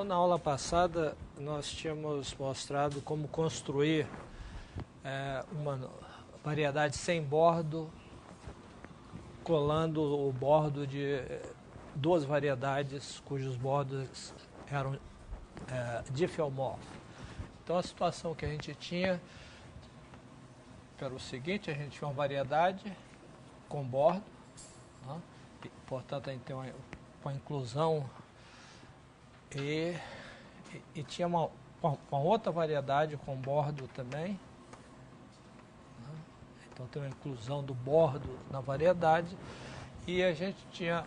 Na aula passada, nós tínhamos mostrado como construir uma variedade sem bordo, colando o bordo de duas variedades cujos bordos eram difeomorfos. Então, a situação que a gente tinha era o seguinte: a gente tinha uma variedade com bordo, né? E, portanto, a gente tem uma inclusão e tinha uma outra variedade com bordo também, né? Então tem uma inclusão do bordo na variedade e a gente tinha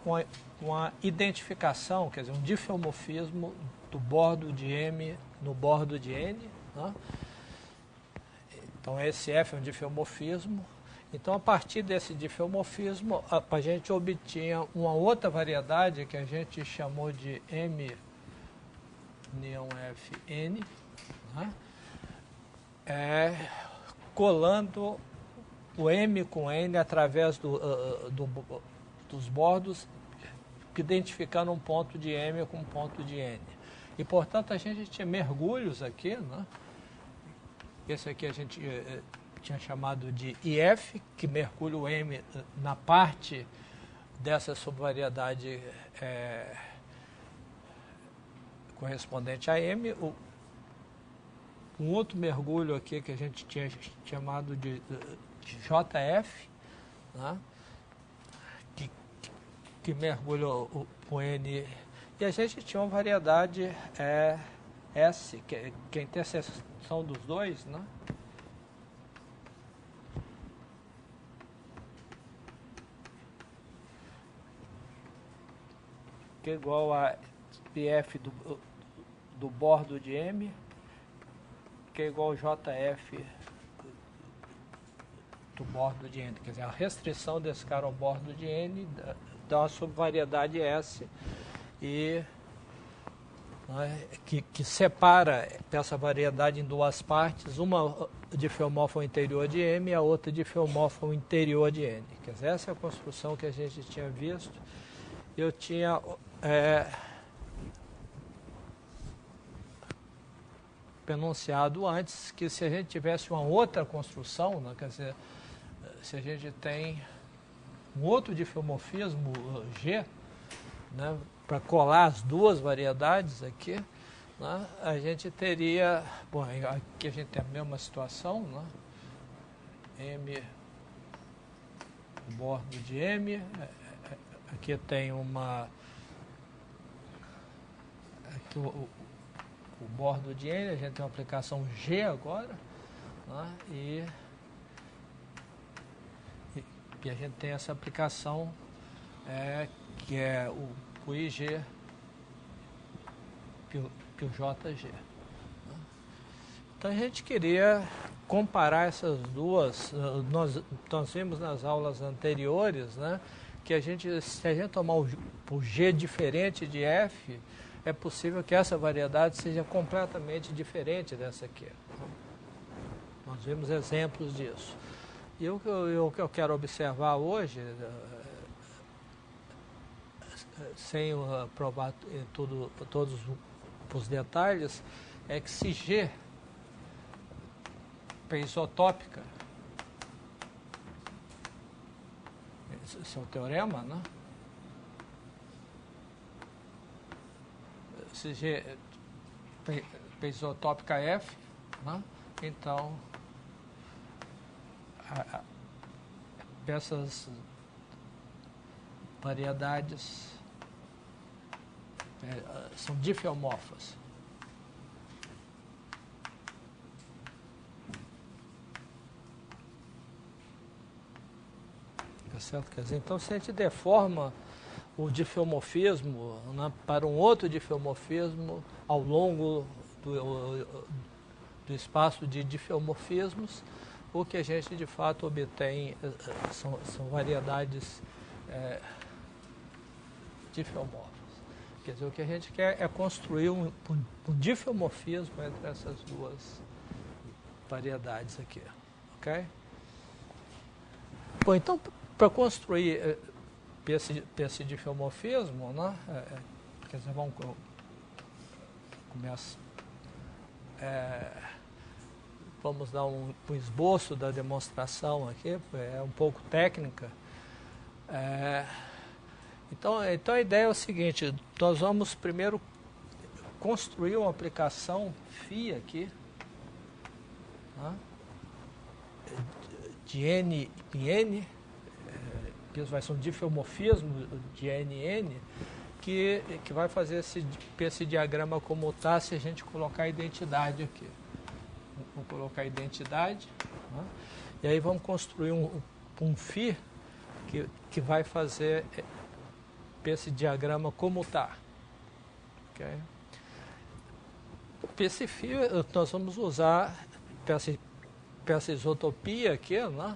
uma identificação, quer dizer, um difeomorfismo do bordo de M no bordo de N, né? Então esse F é um difeomorfismo. Então, a partir desse difeomorfismo, a gente obtinha uma outra variedade que a gente chamou de M união Fn, né? Colando o M com N através dos bordos, identificando um ponto de M com um ponto de N. E, portanto, a gente tinha mergulhos aqui, né? Esse aqui a gente tinha chamado de IF, que mergulha o M na parte dessa subvariedade correspondente a M. Um outro mergulho aqui que a gente tinha chamado de JF, né? que mergulha o N. E a gente tinha uma variedade S, que é a interseção dos dois, né? Que é igual a PF do bordo de M, que é igual ao JF do bordo de N. Quer dizer, a restrição desse cara ao bordo de N dá uma subvariedade S e né, que separa essa variedade em duas partes, uma difeomorfa ao interior de M e a outra difeomorfa ao interior de N. Quer dizer, essa é a construção que a gente tinha visto. Eu tinha enunciado antes que se a gente tivesse uma outra construção, né, quer dizer, se a gente tem um outro difeomorfismo G, né, para colar as duas variedades aqui, né, a gente teria, bom, aqui a gente tem a mesma situação, né, M, bordo de M, aqui tem aqui o bordo de N, a gente tem uma aplicação G agora, né, e a gente tem essa aplicação que é o IG e o JG. Né. Então a gente queria comparar essas duas, nós vimos nas aulas anteriores, né, que se a gente tomar o G diferente de F, é possível que essa variedade seja completamente diferente dessa aqui. Nós vimos exemplos disso. E o que eu quero observar hoje, sem provar todos os detalhes, é que se G é isotópica, esse é o teorema, né? Se G é isotópica F, né? Então essas variedades são difeomorfas. Tá certo? Quer dizer, então, se a gente deforma o difeomorfismo, né, para um outro difeomorfismo ao longo do espaço de difeomorfismos, o que a gente de fato obtém são variedades difeomorfas. Quer dizer, o que a gente quer é construir um difeomorfismo entre essas duas variedades aqui. Ok? Bom, então, para construir esse difeomorfismo, né, quer dizer, vamos começa. Vamos dar um esboço da demonstração aqui, é um pouco técnica. Então a ideia é o seguinte: nós vamos primeiro construir uma aplicação φ aqui, tá? De N em N, isso vai ser um difeomorfismo de N em N, que vai fazer esse diagrama como está se a gente colocar a identidade aqui. Vamos colocar a identidade, tá? E aí vamos construir um φ que vai fazer esse diagrama como está. Okay? Esse φ nós vamos usar essa isotopia aqui, né?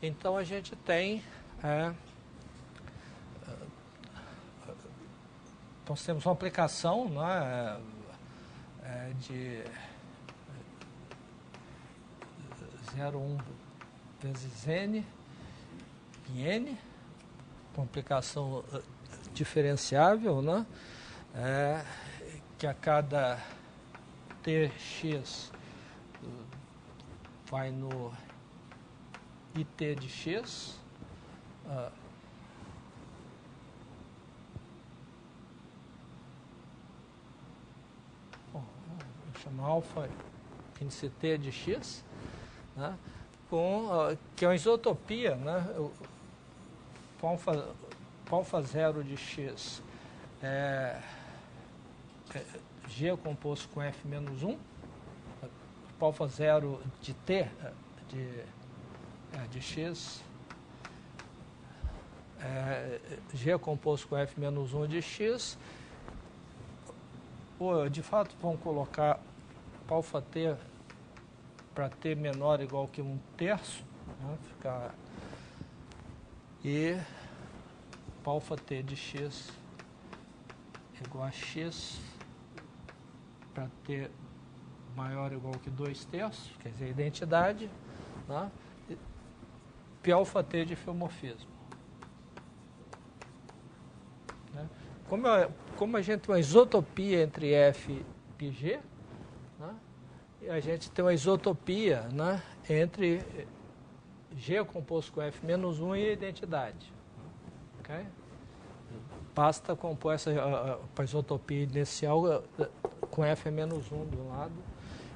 Então a gente tem nós temos uma aplicação, né, de 0,1 vezes N em N, com aplicação diferenciável, né, que a cada Tx vai no IT de x, vou chamar alfa índice T de x, né, que é uma isotopia, né, alfa 0 de x G composto com F menos 1, alfa 0 de T de x, G composto com F menos 1 de x, de fato vamos colocar alfa T para T menor ou igual que 1/3, né, ficar, e alfa T de x igual a x para T maior ou igual que 2/3, quer dizer, identidade, né? P alfa T de difeomorfismo. Né? Como a gente tem uma isotopia entre F e G, né? E a gente tem uma isotopia, né, entre G composto com F menos 1 e a identidade. Okay? Basta compor essa isotopia inicial com F menos 1 do lado,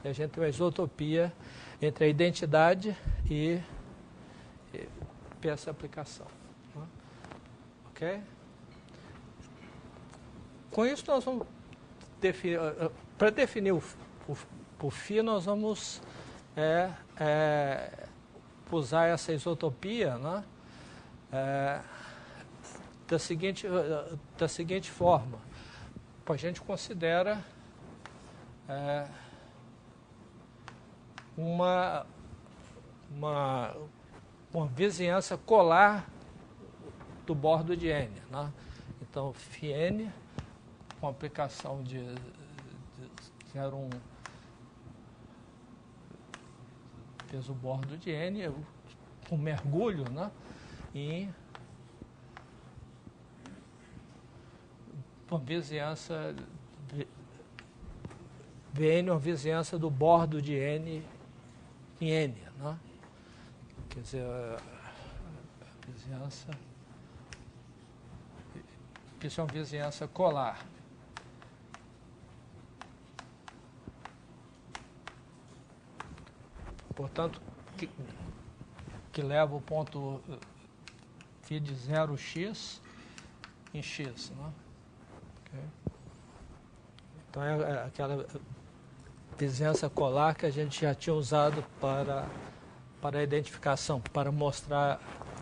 e a gente tem uma isotopia entre a identidade e essa aplicação. Né? Ok? Com isso nós vamos definir, para definir o φ, nós vamos usar essa isotopia, né, da seguinte forma. A gente considera uma vizinhança colar do bordo de N. Né? Então, φn, com aplicação de 0,1 vezes o bordo de N, um mergulho, né, em uma vizinhança Vn, uma vizinhança do bordo de N em N. Né? Quer dizer, a vizinhança, isso é uma vizinhança colar. Portanto, que leva o ponto φ de 0x em x. Né? Okay. Então, é aquela vizinhança colar que a gente já tinha usado para a identificação, para mostrar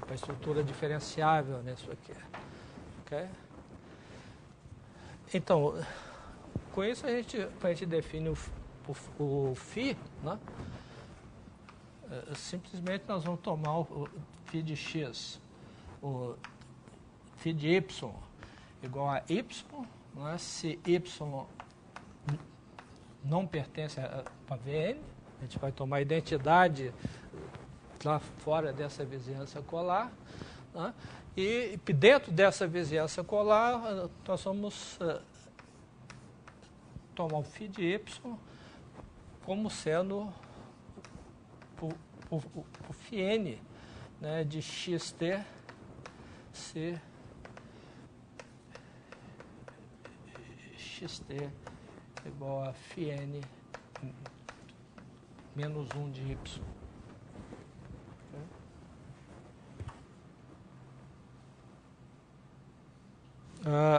a estrutura diferenciável nisso aqui. Okay? Então, com isso a gente define o φ, né? Simplesmente nós vamos tomar o φ de x, o φ de y igual a y, né? Se y não pertence a Vn, a gente vai tomar a identidade lá fora dessa vizinhança colar, né? E dentro dessa vizinhança colar nós vamos tomar o φ de y como sendo o φn, né, de xt se xt igual a φn menos 1 de y.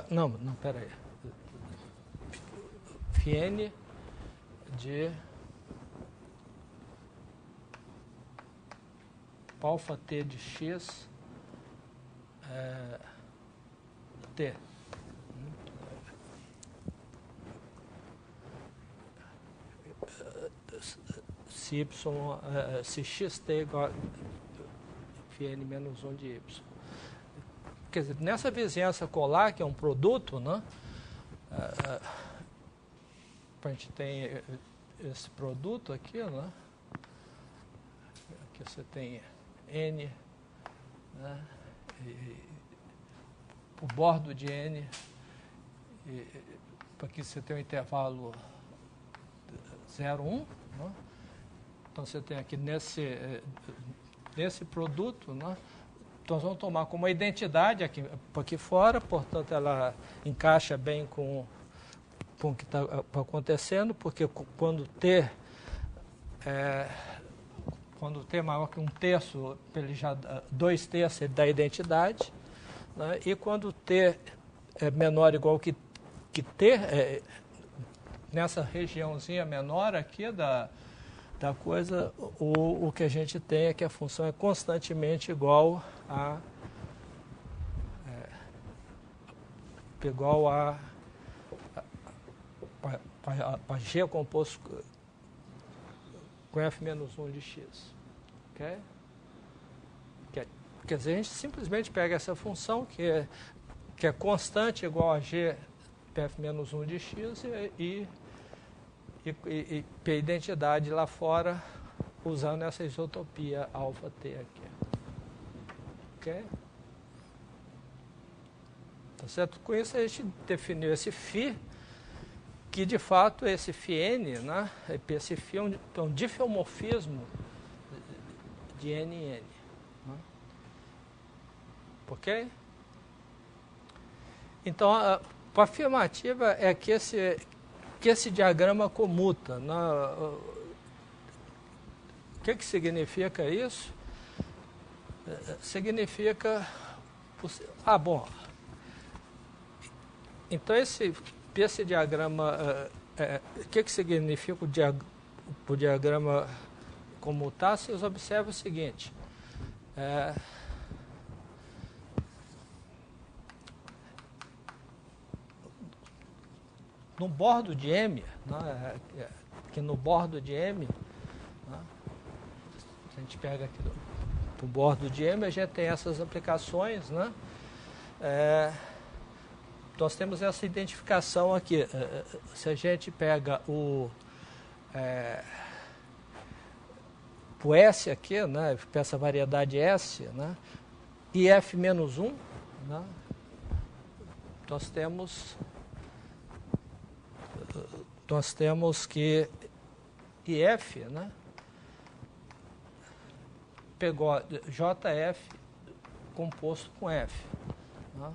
Não, pera aí. φn de alfa t de x t. Se xt igual a φn menos 1 de y. Quer dizer, nessa vizinhança colar, que é um produto, né? A gente tem esse produto aqui, né? Aqui você tem N, né? O bordo de N, aqui você tem um intervalo 0, 1, né? Então você tem aqui nesse produto, né? Então nós vamos tomar como uma identidade aqui fora, portanto ela encaixa bem com o que está acontecendo, porque quando T é maior que 1/3, ele já 2/3 ele dá identidade, né? E quando T é menor ou igual que T, nessa regiãozinha menor aqui da coisa, o que a gente tem é que a função é constantemente igual a G composto com F menos 1 de X. Okay? Quer dizer, a gente simplesmente pega essa função que é constante igual a G F menos 1 de X e a identidade lá fora usando essa isotopia alfa T aqui. Ok? Tá certo? Com isso a gente definiu esse φ, que de fato esse φn, né? Esse φ é um difeomorfismo de N em N. Né? Ok? Então a afirmativa é que esse diagrama comuta. Né? O que significa isso? Significa... bom. Então, esse diagrama... o que significa o diagrama comutar? Vocês observam o seguinte. No bordo de M, né, aqui no bordo de M, né, se a gente pega aqui no bordo de M, a gente tem essas aplicações, né? Nós temos essa identificação aqui. Se a gente pega o S aqui, né, essa variedade S, né, e F menos 1, né, nós temos que IF, né, pegou JF composto com F. Né,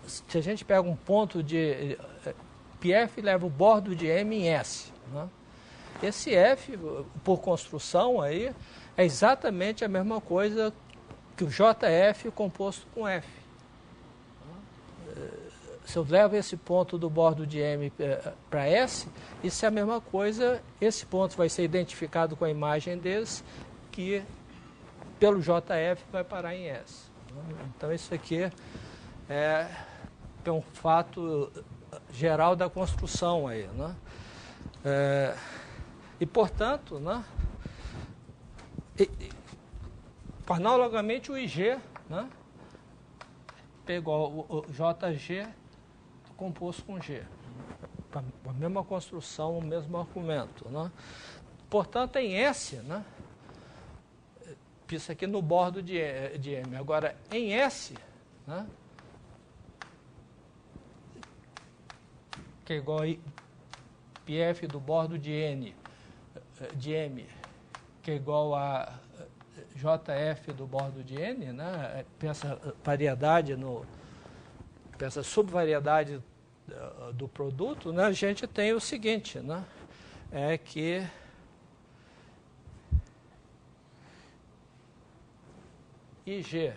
se a gente pega um ponto de PF leva o bordo de M em S. Né? Esse F, por construção, aí, é exatamente a mesma coisa que o JF composto com F. Se eu levo esse ponto do bordo de M para S, isso é a mesma coisa, esse ponto vai ser identificado com a imagem desse, que pelo JF vai parar em S. Então isso aqui é um fato geral da construção aí, né? E portanto, né, analogamente o IG, né, pegou o JG composto com G. A mesma construção, o mesmo argumento. Né? Portanto, em S, né, isso aqui no bordo de M. Agora, em S, né, que é igual a πf do bordo de N, de M, que é igual a JF do bordo de N, né? Para essa variedade, para essa subvariedade do produto, né? A gente tem o seguinte, né? É que IG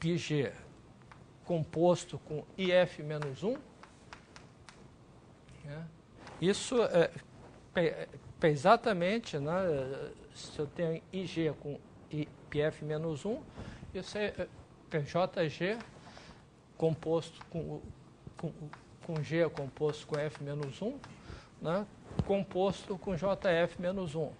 PG composto com IF menos 1, né? Isso é exatamente, né? Se eu tenho IG com IPF menos 1, isso é PJG composto com G composto com F menos 1, né? Composto com JF menos 1.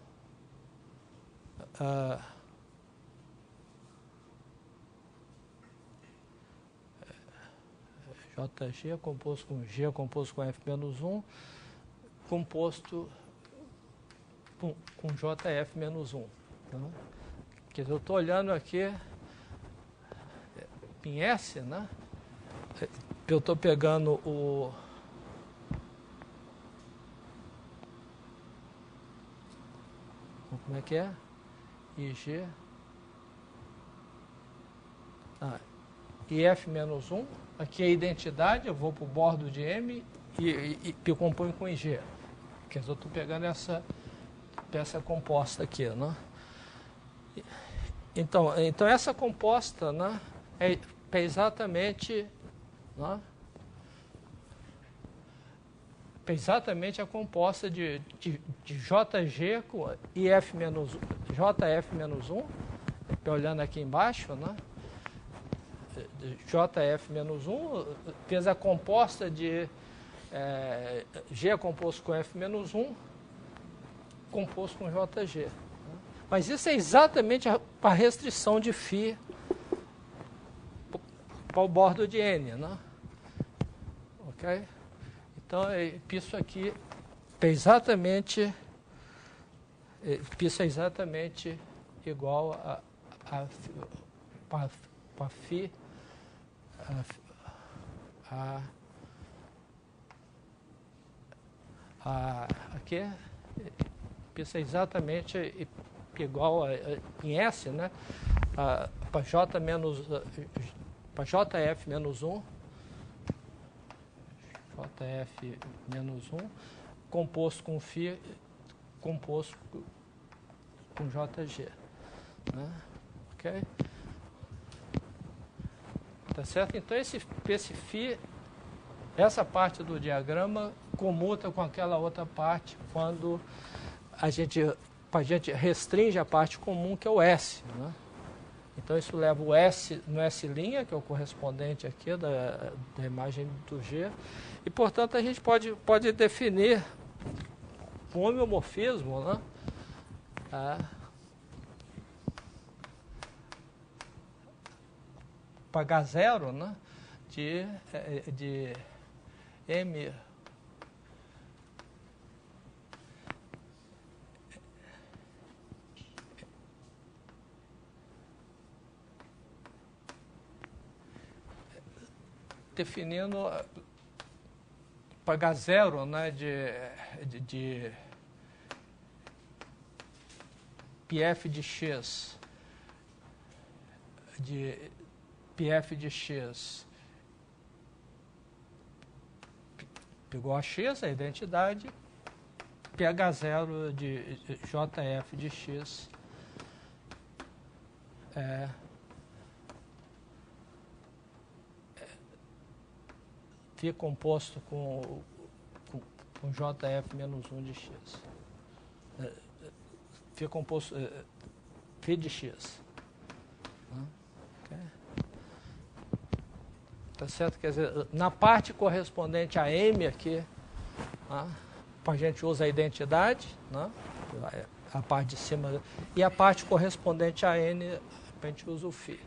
JG composto com G composto com F menos 1, composto com JF menos 1. Tá? Quer dizer, eu estou olhando aqui em S, né? Eu estou pegando como é que é? IG IF menos 1, aqui é a identidade, eu vou para o bordo de M e eu componho com IG. Quer dizer, eu estou pegando essa peça composta aqui, né? Então essa composta, né, é exatamente, né, exatamente a composta de JG com IF menos, JF menos 1, olhando aqui embaixo, né? JF menos 1, fez a composta de G composto com F menos 1, composto com JG. Né? Mas isso é exatamente a restrição de φ para o bordo de N, né? Ok? Então, isso aqui é exatamente, isso é exatamente igual para φ aqui isso é exatamente igual em S, né? Para J menos para JF menos 1, JF menos 1, composto com φ, composto com JG, né? Ok? Tá certo? Então esse φ, essa parte do diagrama comuta com aquela outra parte quando a gente restringe a parte comum, que é o S, né? Então isso leva o S no S', que é o correspondente aqui da imagem do G, e portanto a gente pode definir um homeomorfismo, né? Para H0, né? de M definindo para H0, né, de PF de X, de PF de X pegou a X, a identidade, PH0 de JF de X φ composto com JF menos 1 de X. Φ composto, φ de X. Okay. Tá certo? Quer dizer, na parte correspondente a M aqui, a gente usa a identidade, né? A parte de cima, e a parte correspondente a N, a gente usa o φ.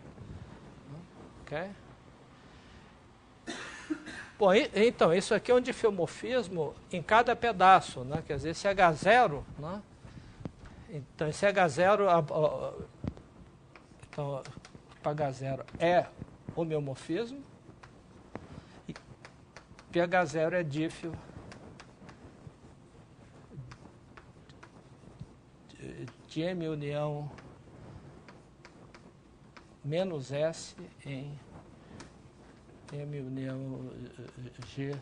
Ok? Bom, então, isso aqui é um diffeomorfismo em cada pedaço, né? Quer dizer, esse H0, né? Então, esse H0, então, para H0 é homeomorfismo, e pH0 é dífio de M união menos S em M união G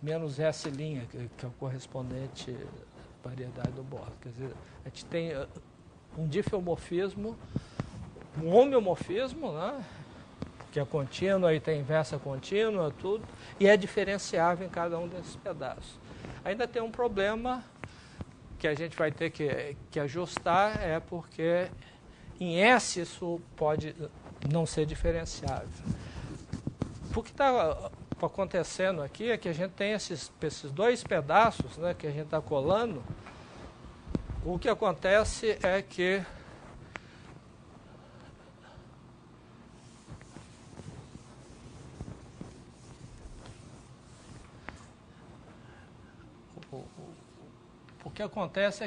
menos S', que é o correspondente à variedade do Borda. Quer dizer, a gente tem um difeomorfismo, um homeomorfismo, né, que é contínuo, aí tem inversa contínua, tudo, e é diferenciável em cada um desses pedaços. Ainda tem um problema que a gente vai ter que ajustar, é porque em S isso pode não ser diferenciável. O que está acontecendo aqui é que a gente tem esses dois pedaços, né, que a gente está colando. O que acontece é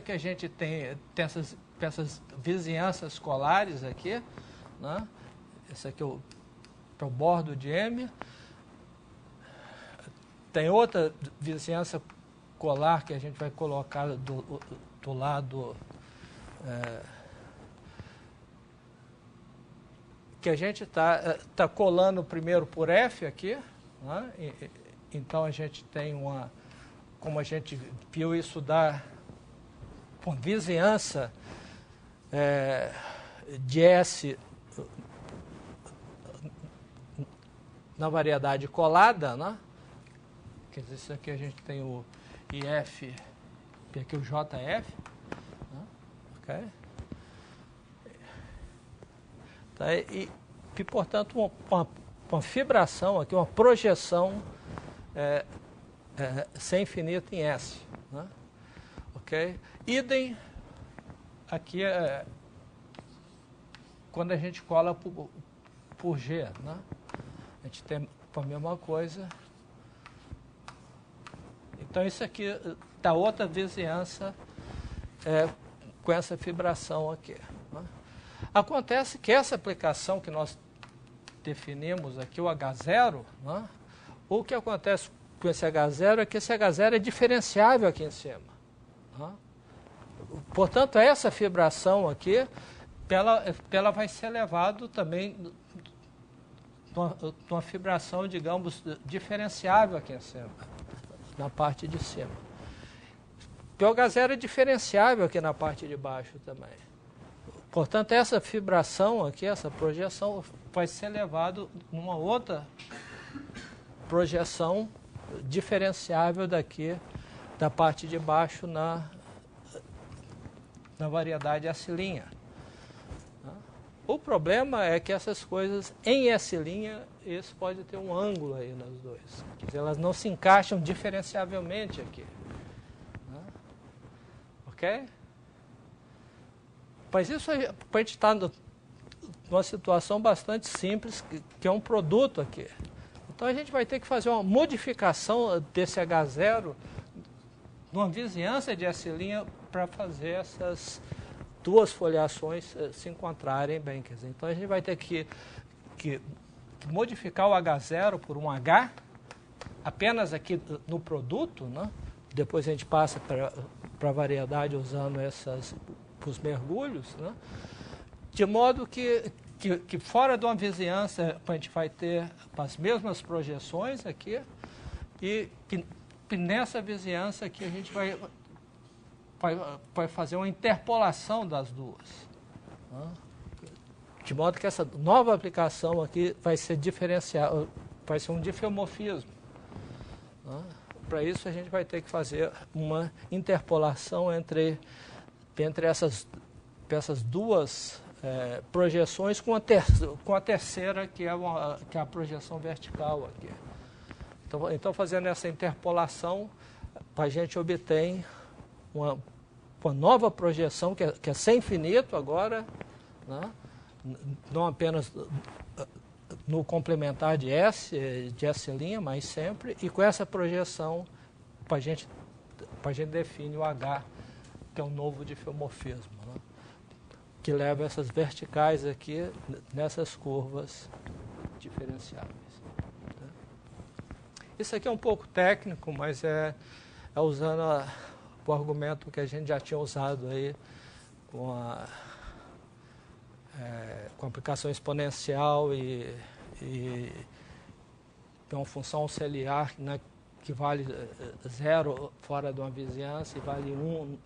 que a gente tem essas vizinhanças colares aqui, né? Esse aqui é o bordo de M. Tem outra vizinhança colar que a gente vai colocar do lado que a gente tá colando primeiro por F aqui, né? Então a gente tem como a gente viu, isso dá uma vizinhança de S na variedade colada, né? Quer dizer, isso aqui a gente tem o IF, e aqui o JF, né? Ok? Tá? E, portanto, uma fibração aqui, uma projeção sem infinito em S, né? Ok? Idem aqui quando a gente cola por G, né? A gente tem a mesma coisa. Então isso aqui está outra vizinhança com essa fibração aqui, né? Acontece que essa aplicação que nós definimos aqui, o H0, né? O que acontece com esse H0 é que esse H0 é diferenciável aqui em cima, né? Portanto, essa fibração aqui, ela vai ser elevada também uma fibração, digamos, diferenciável aqui em cima, na parte de cima. O H0 é diferenciável aqui na parte de baixo também. Portanto, essa fibração aqui, essa projeção, vai ser elevada numa outra projeção diferenciável daqui, da parte de baixo na variedade S'. O problema é que essas coisas em S', isso pode ter um ângulo aí nas duas. Quer dizer, elas não se encaixam diferenciavelmente aqui, né? Ok? Mas isso a gente está numa situação bastante simples, que é um produto aqui. Então a gente vai ter que fazer uma modificação desse H0 numa vizinhança de S' para fazer essas duas foliações se encontrarem bem. Quer dizer, então a gente vai ter que modificar o H0 por um H, apenas aqui no produto, né? Depois a gente passa para a variedade usando os mergulhos, né? De modo que fora de uma vizinhança a gente vai ter as mesmas projeções aqui, e nessa vizinhança aqui a gente vai fazer uma interpolação das duas, né? De modo que essa nova aplicação aqui vai ser diferencial, vai ser um difeomorfismo, né? Para isso a gente vai ter que fazer uma interpolação entre essas duas projeções com a terceira, que é a projeção vertical aqui. Então fazendo essa interpolação, a gente obtém uma nova projeção que é sem infinito agora, né? Não apenas no complementar de S', mas sempre, e com essa projeção a gente define o H, que é um novo difeomorfismo, né? Que leva essas verticais aqui nessas curvas diferenciáveis. Tá? Isso aqui é um pouco técnico, mas é usando o argumento que a gente já tinha usado aí com a aplicação exponencial e tem uma função auxiliar, né, que vale 0 fora de uma vizinhança e vale 1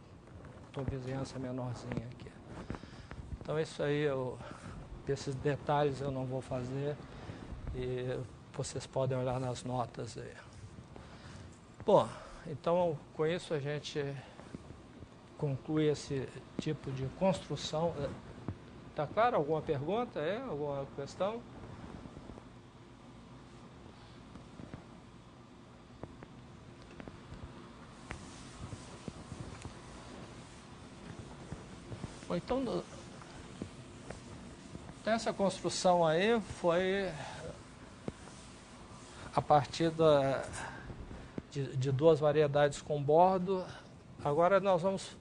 de uma vizinhança menorzinha aqui. Então isso aí, esses detalhes eu não vou fazer e vocês podem olhar nas notas aí. Bom, então com isso a gente conclui esse tipo de construção. Está claro? Alguma pergunta? Alguma questão? Bom, então, essa construção aí foi a partir de duas variedades com bordo. Agora nós vamos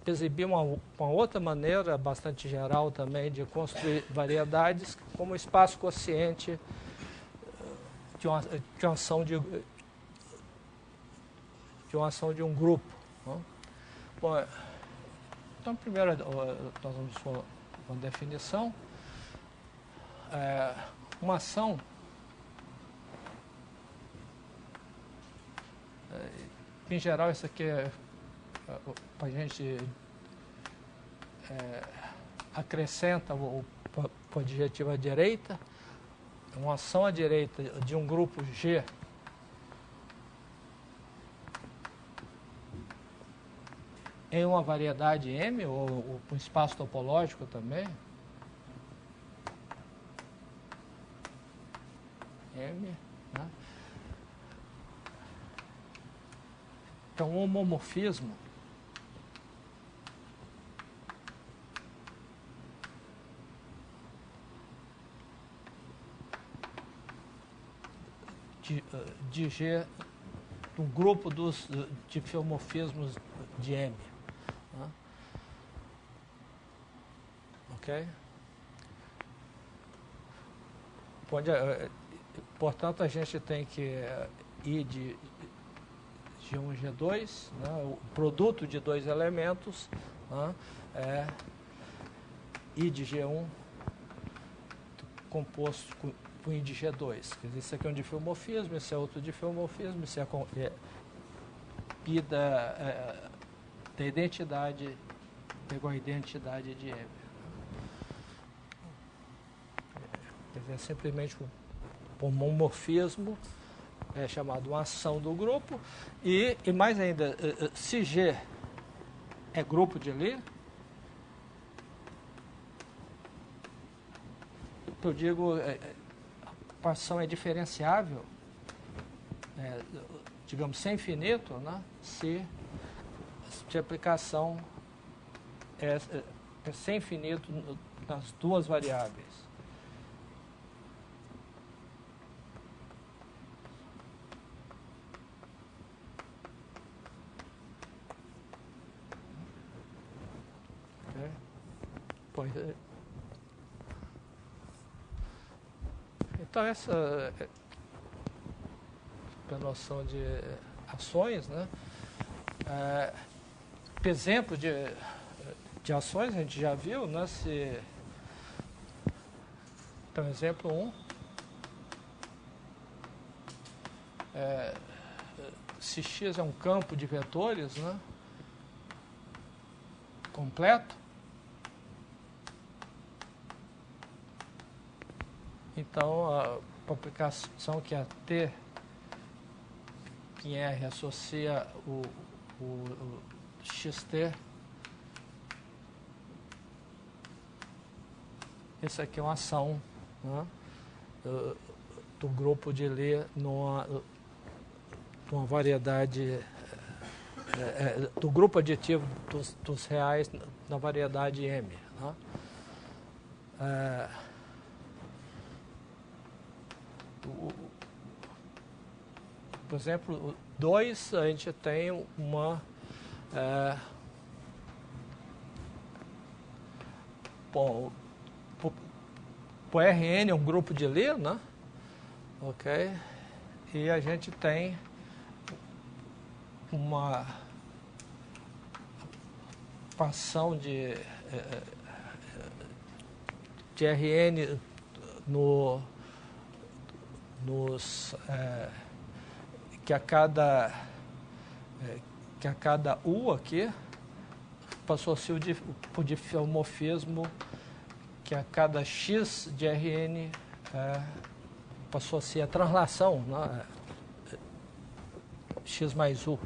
exibir uma outra maneira, bastante geral também, de construir variedades como espaço quociente de uma ação de um grupo. Né? Bom, então, primeiro, nós vamos falar uma definição. Uma ação em geral, isso aqui é a gente acrescenta o adjetivo à direita. Uma ação à direita de um grupo G em uma variedade M, ou um espaço topológico também. M, né? Então, um homomorfismo de G, um grupo de fiomorfismos de M. Né? Ok? Portanto, a gente tem que ir de G1 e G2, né? O produto de dois elementos, né? I de G1 composto com I de G2. Quer dizer, esse aqui é um difeomorfismo, esse é outro difeomorfismo, esse é I da identidade igual a identidade de M. Quer dizer, é simplesmente um homomorfismo chamado uma ação do grupo, e mais ainda, se G é grupo de Lie, eu digo, a ação é diferenciável, digamos, sem infinito, né, se de aplicação é sem infinito nas duas variáveis. Então, essa a noção de ações, né? Exemplo de ações a gente já viu, né? Então, exemplo 1. Se X é um campo de vetores, né? Completo, então a aplicação que é T em R associa o XT. Isso aqui é uma ação, né, do grupo de Lie numa variedade, do grupo aditivo dos reais na variedade M. Né? Por exemplo, 2, a gente tem uma o Rn é um grupo de Lie, né? Ok? E a gente tem uma ação de Rn que a cada U aqui passou a ser o difeomorfismo que a cada X de Rn passou a ser a translação, né? X mais U.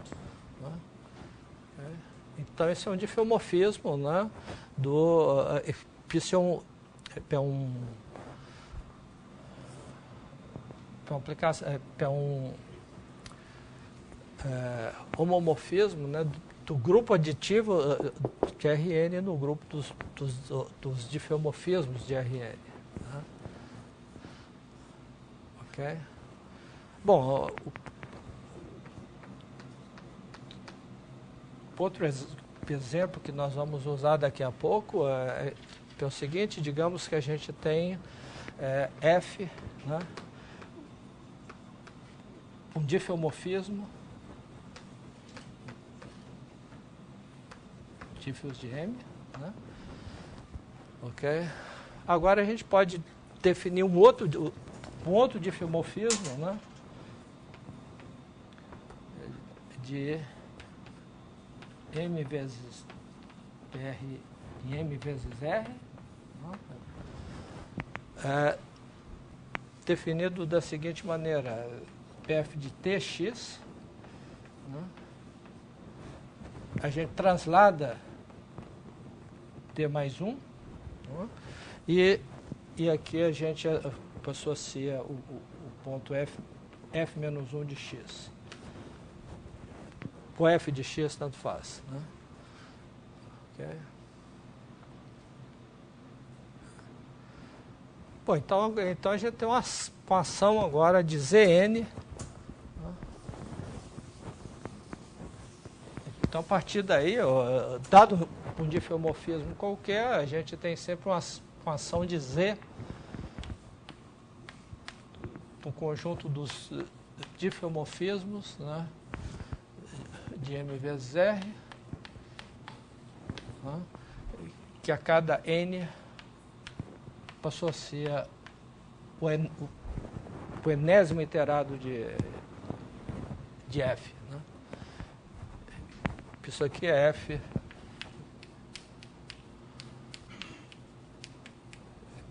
Né? Então, esse é um difeomorfismo, né? Isso é um homomorfismo, né? Do grupo aditivo de Rn no grupo dos difeomorfismos de Rn. Né? Ok? Bom, outro exemplo que nós vamos usar daqui a pouco é o seguinte: digamos que a gente tem F, né? Um difeomorfismo, dífios de M, né? Ok? Agora a gente pode definir um outro difeomorfismo, né? De M vezes R e M vezes R, né? Definido da seguinte maneira: Pf de Tx, né? A gente translada T mais 1, né? E aqui a gente associa o ponto F menos 1 de x. O F de x tanto faz. Né? Okay. Bom, então a gente tem uma ação agora de Zn. Então, a partir daí, dado um difeomorfismo qualquer, a gente tem sempre uma ação de Z no conjunto dos difeomorfismos, né, de M vezes R, né, que a cada N passou a ser o enésimo iterado de F. Né? Isso aqui é F,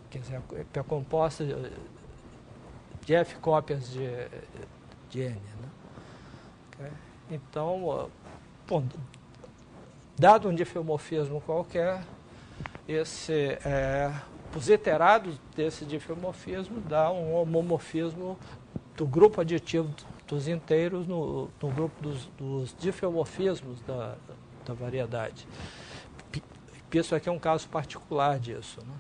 quer dizer, é composta de F cópias de N. Né? Okay? Então, bom, dado um difeomorfismo qualquer, os iterados desse difeomorfismo dá um homomorfismo do grupo aditivo dos inteiros no grupo dos difeomorfismos da variedade. Isso aqui é um caso particular disso. Né?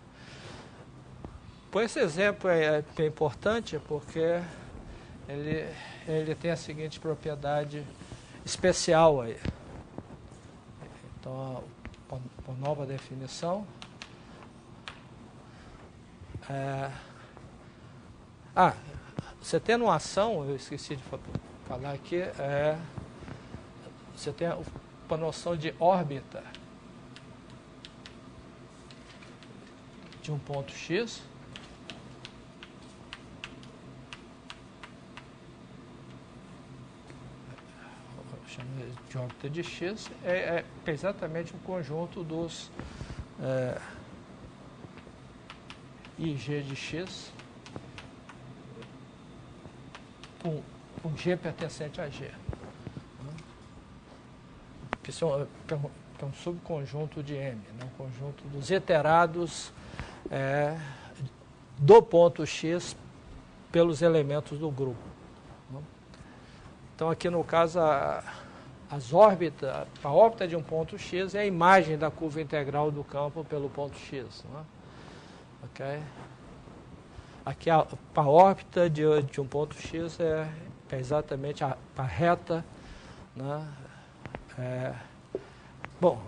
Por esse exemplo é importante porque ele tem a seguinte propriedade especial aí. Então, por nova definição, você tendo uma ação, eu esqueci de falar aqui, você tem uma noção de órbita de um ponto X, de órbita de X, é exatamente o conjunto dos IG de X com G pertencente a G. Isso é um subconjunto de M, né? Um conjunto dos iterados do ponto X pelos elementos do grupo. Né? Então, aqui no caso, a órbita de um ponto X é a imagem da curva integral do campo pelo ponto X. Né? Okay? Aqui a órbita de um ponto X é exatamente a reta, né? Bom,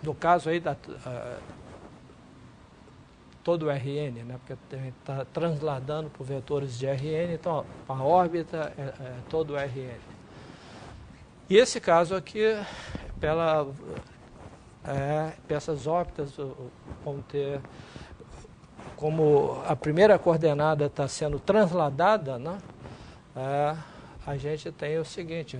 no caso aí todo o Rn, né? Porque está transladando por vetores de Rn, então a órbita é todo o Rn. E esse caso aqui, essas órbitas vão ter, como a primeira coordenada está sendo transladada, né? A gente tem o seguinte,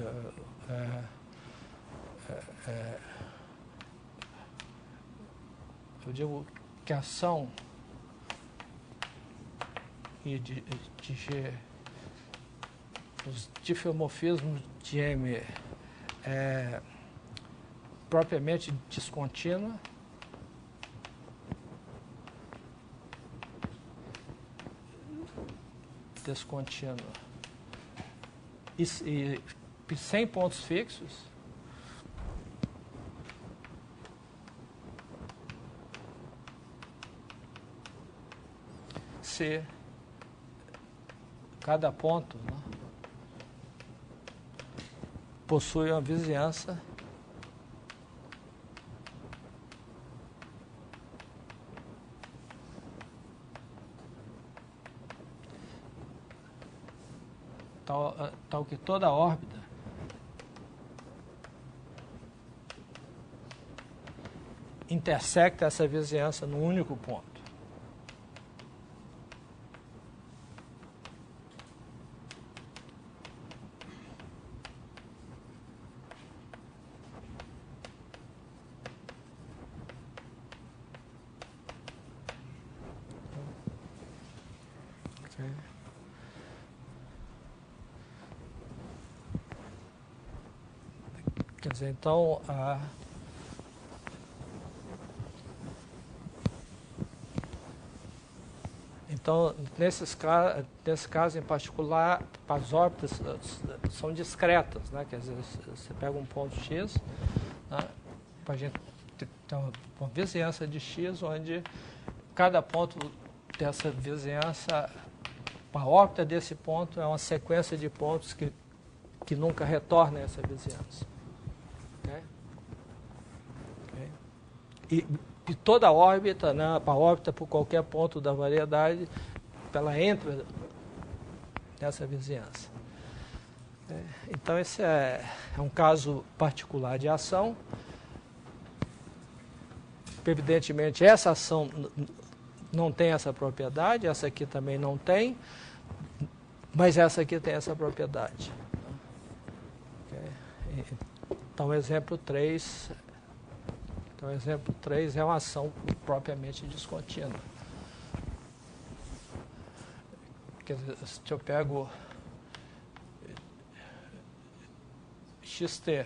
eu digo que a ação os difeomorfismos de M é propriamente descontínua, e sem pontos fixos, se cada ponto, né, possui uma vizinhança tal que toda a órbita intersecta essa vizinhança num único ponto. Quer dizer, então, nesse caso em particular, as órbitas são discretas, né? Quer dizer, você pega um ponto X, né? A gente tem uma vizinhança de X, onde cada ponto dessa vizinhança, a órbita desse ponto é uma sequência de pontos que nunca retorna a essa vizinhança. E toda a órbita, né, a órbita por qualquer ponto da variedade, ela entra nessa vizinhança. Então, esse é um caso particular de ação. Evidentemente, essa ação não tem essa propriedade, essa aqui também não tem, mas essa aqui tem essa propriedade. Então, exemplo 3... Então, exemplo 3 é uma ação propriamente descontínua. Quer dizer, se eu pego xt,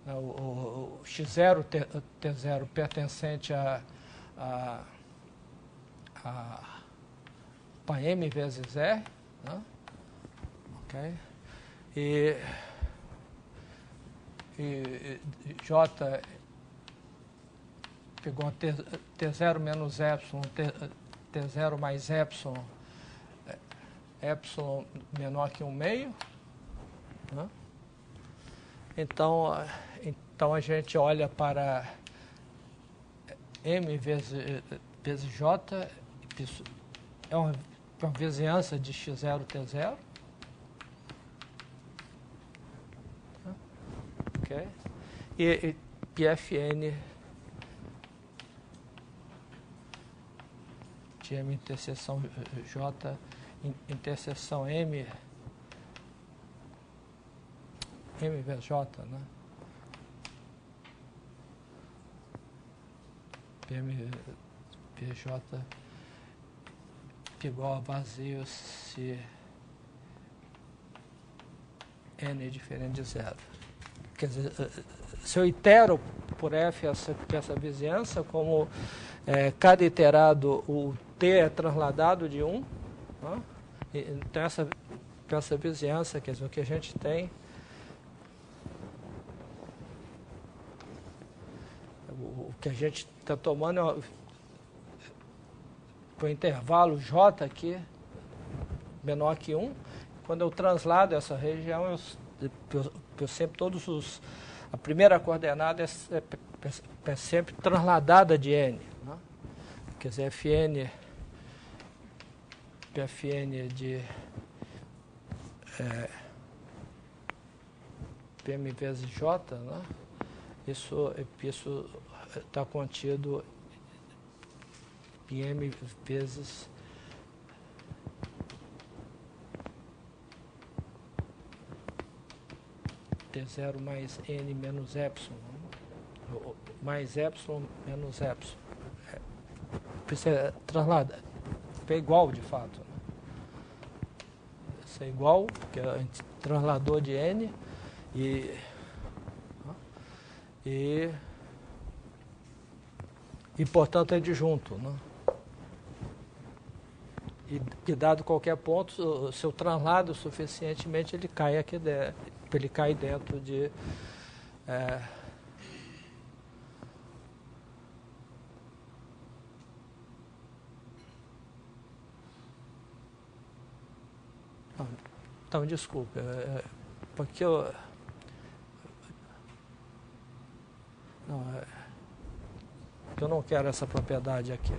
né, o x0, t0 pertencente a m vezes r, né? Okay? E j pegou T0 menos epsilon, T0 mais epsilon, epsilon menor que 1/2, né? Então a gente olha para M vezes J, isso é uma vizinhança de X0, T0. Okay? E Fn de M interseção J, interseção M vezes J, né? PM PJ igual a vazio se N é diferente de zero. Quer dizer, se eu itero por F essa vizinhança, como cada iterado o T é transladado de 1, né? Então essa vizinhança, quer dizer, o que a gente tem, o que a gente está tomando é o intervalo J aqui, menor que 1. Quando eu translado essa região, eu sempre a primeira coordenada é sempre transladada de N, né? quer dizer, Fn de Pm vezes J, né? Isso está contido em M vezes T0 mais N menos Epsilon, mais Epsilon menos Epsilon. Isso é traslada, é igual de fato, né? Isso é igual, porque a gente trasladou de N e portanto é disjunto, né? E dado qualquer ponto, se eu translado suficientemente, ele cai aqui dentro, ele cai dentro de então, desculpa, porque eu não quero essa propriedade aqui.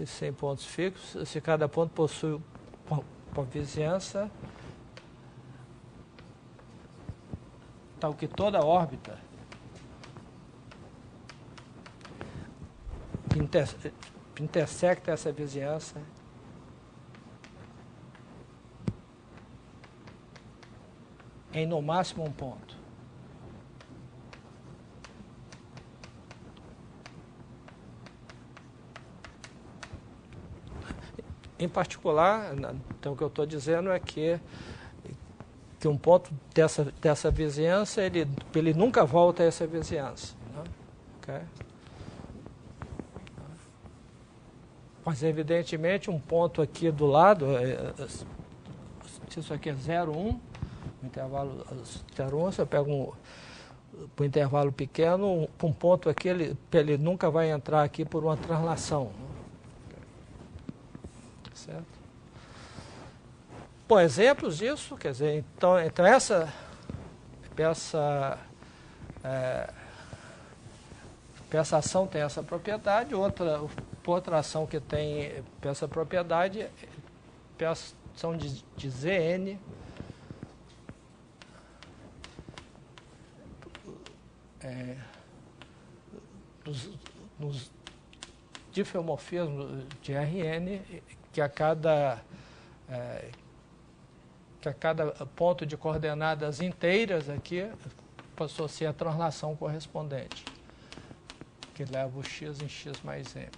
E sem pontos fixos, se cada ponto possui uma vizinhança, tal que toda órbita intersecta essa vizinhança em no máximo um ponto. Em particular, então o que eu estou dizendo é que um ponto dessa vizinhança, ele nunca volta a essa vizinhança, né? Okay? Mas, evidentemente, um ponto aqui do lado, se isso aqui é 0, 1, no intervalo 0, 1, você pega um intervalo pequeno, um ponto aqui, ele nunca vai entrar aqui por uma translação, né? Certo? Bom, exemplos disso, quer dizer, então essa ação tem essa propriedade, outra ação que tem essa propriedade é a ação de Zn nos difeomorfismos de Rn, que a cada ponto de coordenadas inteiras aqui associa a translação correspondente, que leva o x em x mais m.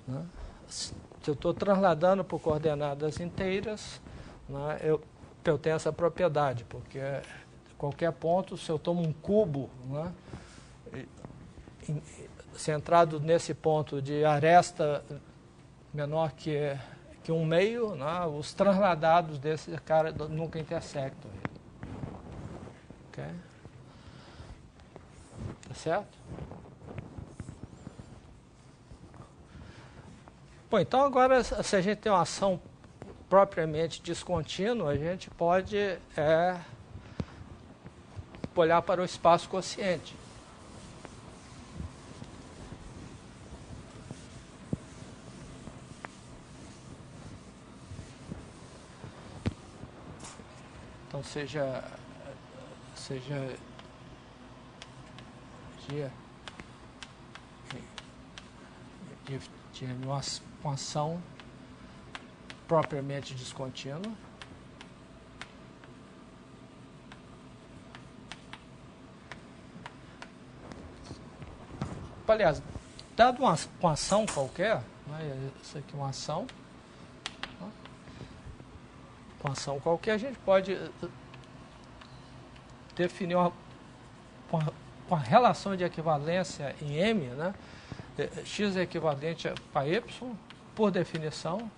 Né? Se eu estou transladando por coordenadas inteiras, né, eu tenho essa propriedade, porque qualquer ponto, se eu tomo um cubo, né, centrado nesse ponto de aresta menor que 1/2, né, os transladados desse cara nunca intersectam. Ok? Tá certo? Bom, então agora, se a gente tem uma ação propriamente descontínua, a gente pode olhar para o espaço quociente. Então, seja de uma ação propriamente descontínua. Aliás, dado uma ação qualquer, né, isso aqui é uma ação, né, uma ação qualquer, a gente pode definir uma relação de equivalência em M, né? X é equivalente a Y, por definição,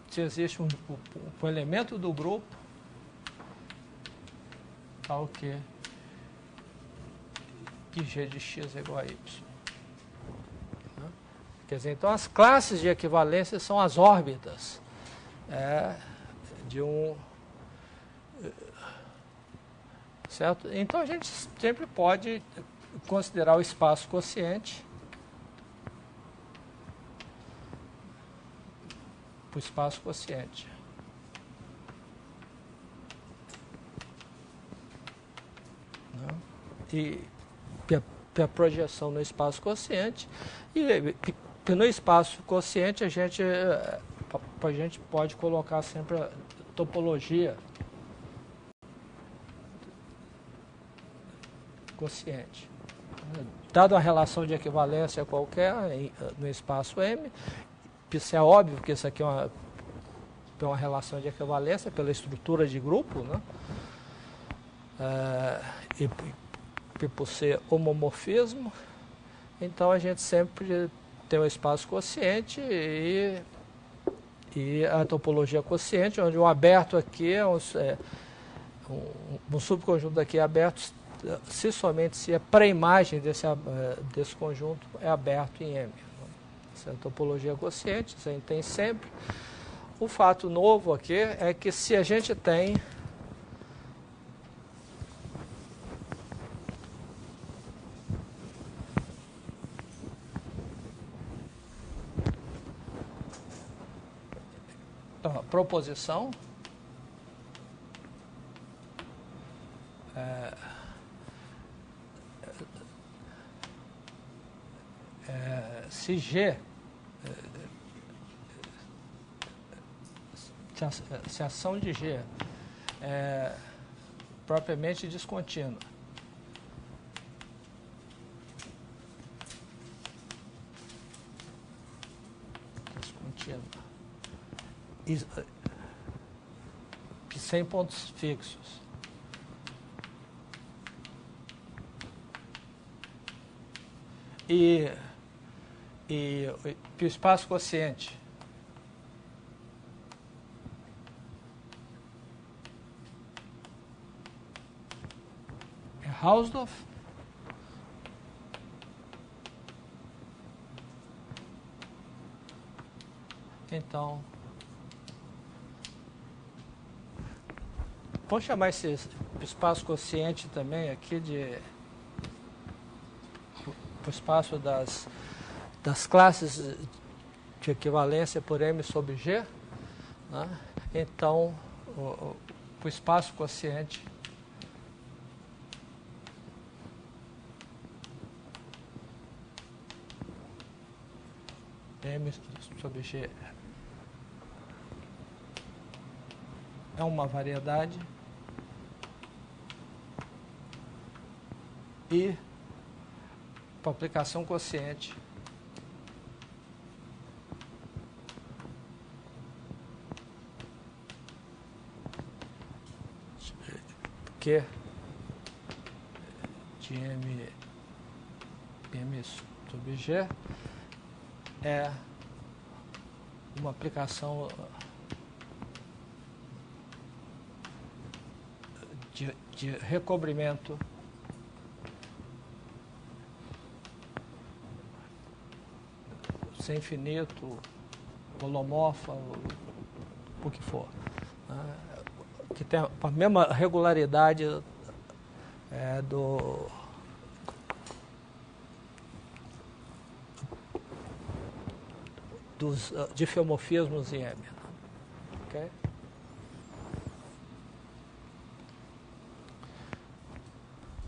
se existe um elemento do grupo tal que G de X é igual a Y. Quer dizer, então as classes de equivalência são as órbitas de um certo? Então a gente sempre pode considerar o espaço quociente para o espaço quociente. E a projeção no espaço quociente, e no espaço quociente a gente pode colocar sempre a topologia quociente. Dado a relação de equivalência qualquer no espaço M, isso é óbvio que isso aqui é uma relação de equivalência pela estrutura de grupo, né? E por ser homomorfismo, então a gente sempre tem um espaço quociente e a topologia quociente, onde o aberto aqui é um subconjunto aqui aberto, se a pré-imagem desse conjunto é aberto em M. Essa é a topologia quociente, isso a gente tem sempre. O fato novo aqui é que se a gente tem proposição se G se a ação de G é propriamente descontínua, e sem pontos fixos, e o espaço quociente é Hausdorff, então vamos chamar esse espaço quociente também aqui de o espaço das classes de equivalência por M sobre G, né? Então o espaço quociente M sobre G é uma variedade e para aplicação quociente Q de M sobre G é uma aplicação de recobrimento sem infinito, holomorfa, o que for, né? Que tem a mesma regularidade dos difeomorfismos em M. Okay?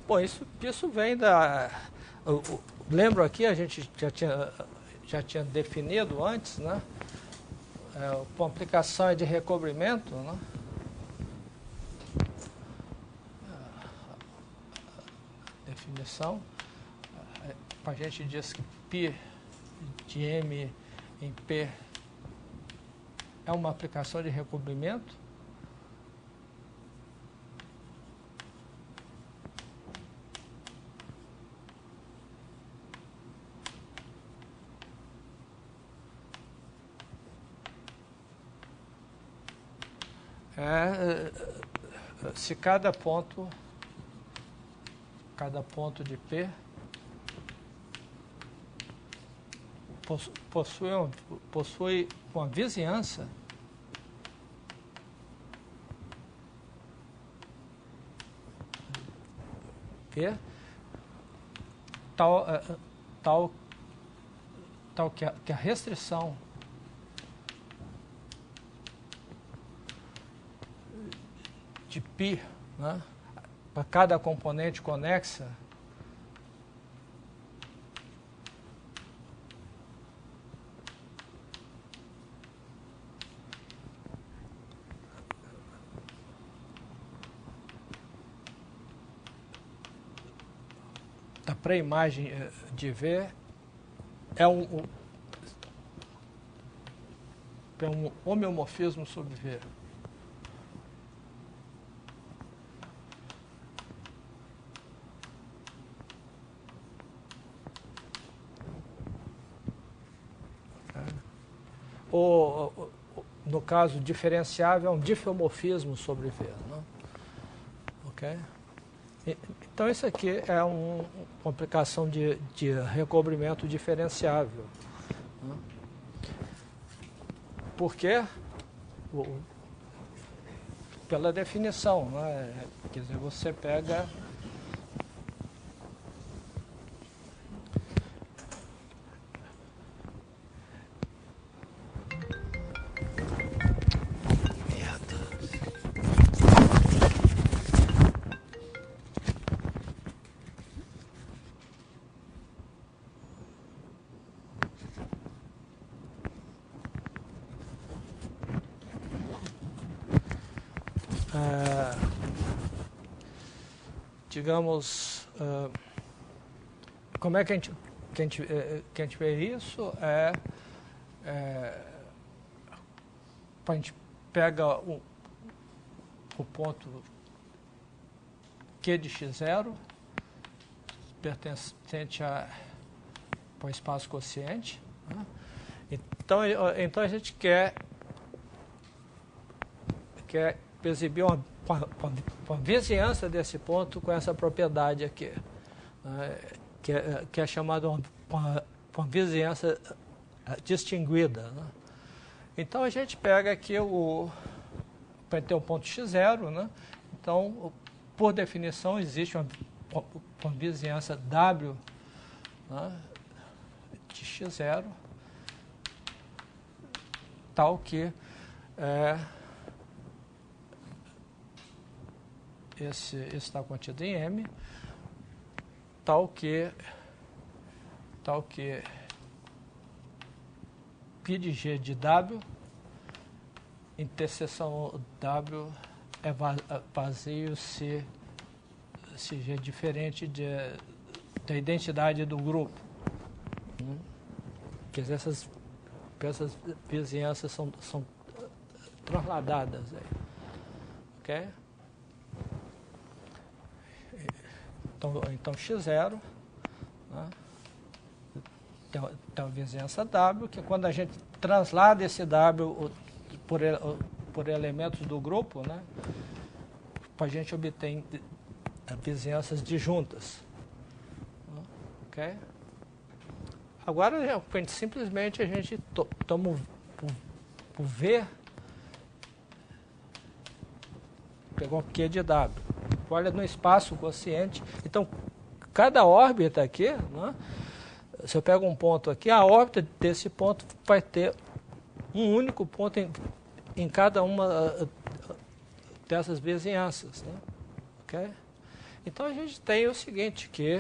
Bom, isso vem da... lembro aqui, a gente já tinha definido antes, né? Com aplicação de recobrimento, né? Definição. A gente diz que π de M em P é uma aplicação de recobrimento. Se cada ponto de P possui uma vizinhança V, tal que a restrição de π, né, para cada componente conexa da pré-imagem de V é um homeomorfismo sobre V. Ou, no caso diferenciável, é um difeomorfismo sobre V. Né? Ok? Então, isso aqui é uma aplicação de recobrimento diferenciável. Né? Por quê? Pela definição. Né? Quer dizer, você pega... digamos, como é que a gente vê isso? A gente pega o ponto Q de x0, pertencente ao espaço quociente. Né? Então a gente quer exibir uma vizinhança desse ponto com essa propriedade aqui, que é chamada uma vizinhança distinguida. Né? Então, a gente pega aqui para ter um ponto x0, né? Então, por definição, existe uma vizinhança W, né, de x0, tal que esse está contido em M, tal que π de G de W, interseção W é vazio se G é diferente da identidade do grupo. Quer dizer, essas vizinhanças são trasladadas aí. Ok? Então x0, né, tem uma vizinhança W, que quando a gente translada esse W por elementos do grupo, né, a gente obtém vizinhanças disjuntas. Ok? Agora, simplesmente a gente toma o V, pegou um Q de W. Olha no espaço quociente. Então, cada órbita aqui, né, se eu pego um ponto aqui, a órbita desse ponto vai ter um único ponto em cada uma dessas vizinhanças. Né? Okay? Então, a gente tem o seguinte, que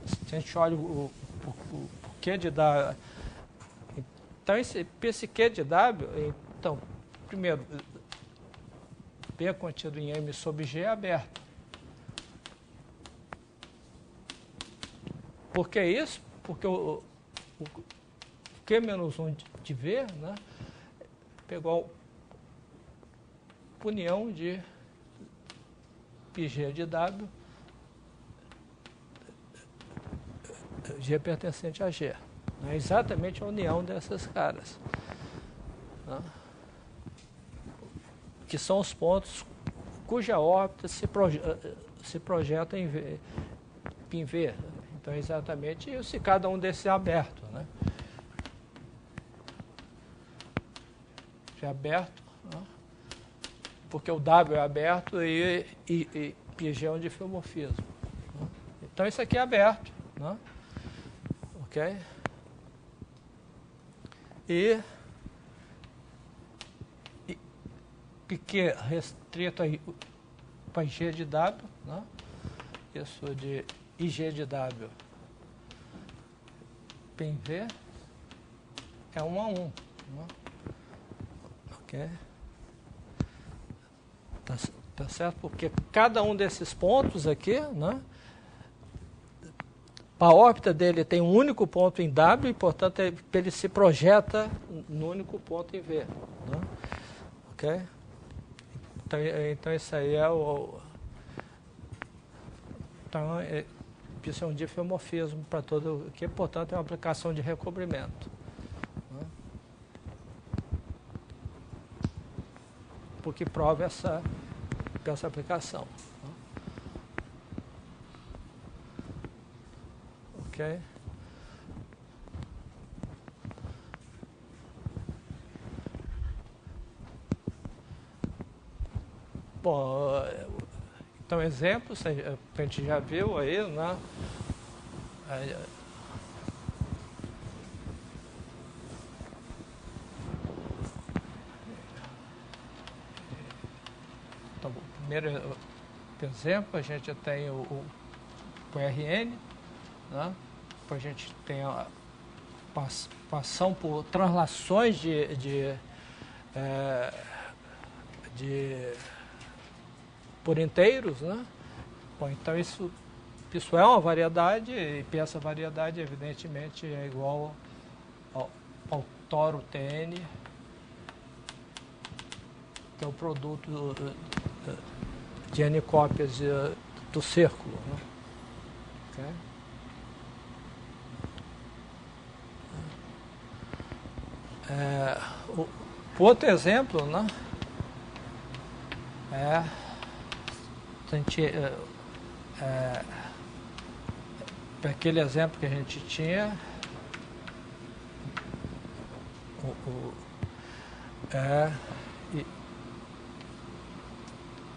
se a gente olha o Q de W, então esse Q de W, então, primeiro, P contido em M sobre G é aberto. Por que isso? Porque o Q-1 de V, né, pegou a união de πG de W, G pertencente a G. É exatamente a união dessas caras. Né? Que são os pontos cuja órbita se projeta em V. Então, é exatamente isso, se cada um desses é aberto. Né? Já é aberto, né? Porque o W é aberto e πg é um difeomorfismo. Né? Então, isso aqui é aberto. Né? Ok? E Piquet restrito para IG de W, né? Isso de IG de W, PV é 1 a 1. Né? Ok? Tá certo? Porque cada um desses pontos aqui, né? A órbita dele tem um único ponto em W e, portanto, ele se projeta no único ponto em V. Né? Ok? Então, isso aí é o... Então, isso é um difeomorfismo para todo... que, portanto, é uma aplicação de recobrimento. Né? Porque prova essa aplicação. Né? Ok? Bom, então exemplos, a gente já viu aí, né? Então, o primeiro exemplo, a gente tem o RN, né? Depois a gente tem a passão por translações por inteiros, né? Bom, então isso é uma variedade, e essa variedade evidentemente é igual ao toro Tn, que é o produto de N cópias do círculo. Né? Okay? O outro exemplo, né? Para aquele exemplo que a gente tinha,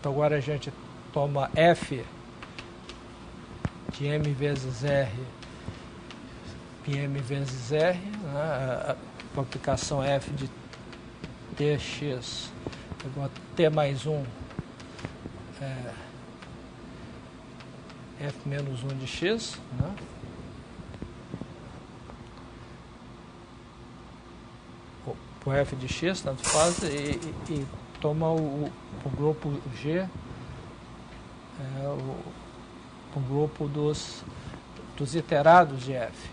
então agora a gente toma F de M vezes R em M vezes R, né? A aplicação F de Tx igual a T mais 1 F menos 1 de X, né? O F de X, tanto faz, e toma o grupo G, o grupo dos iterados de F.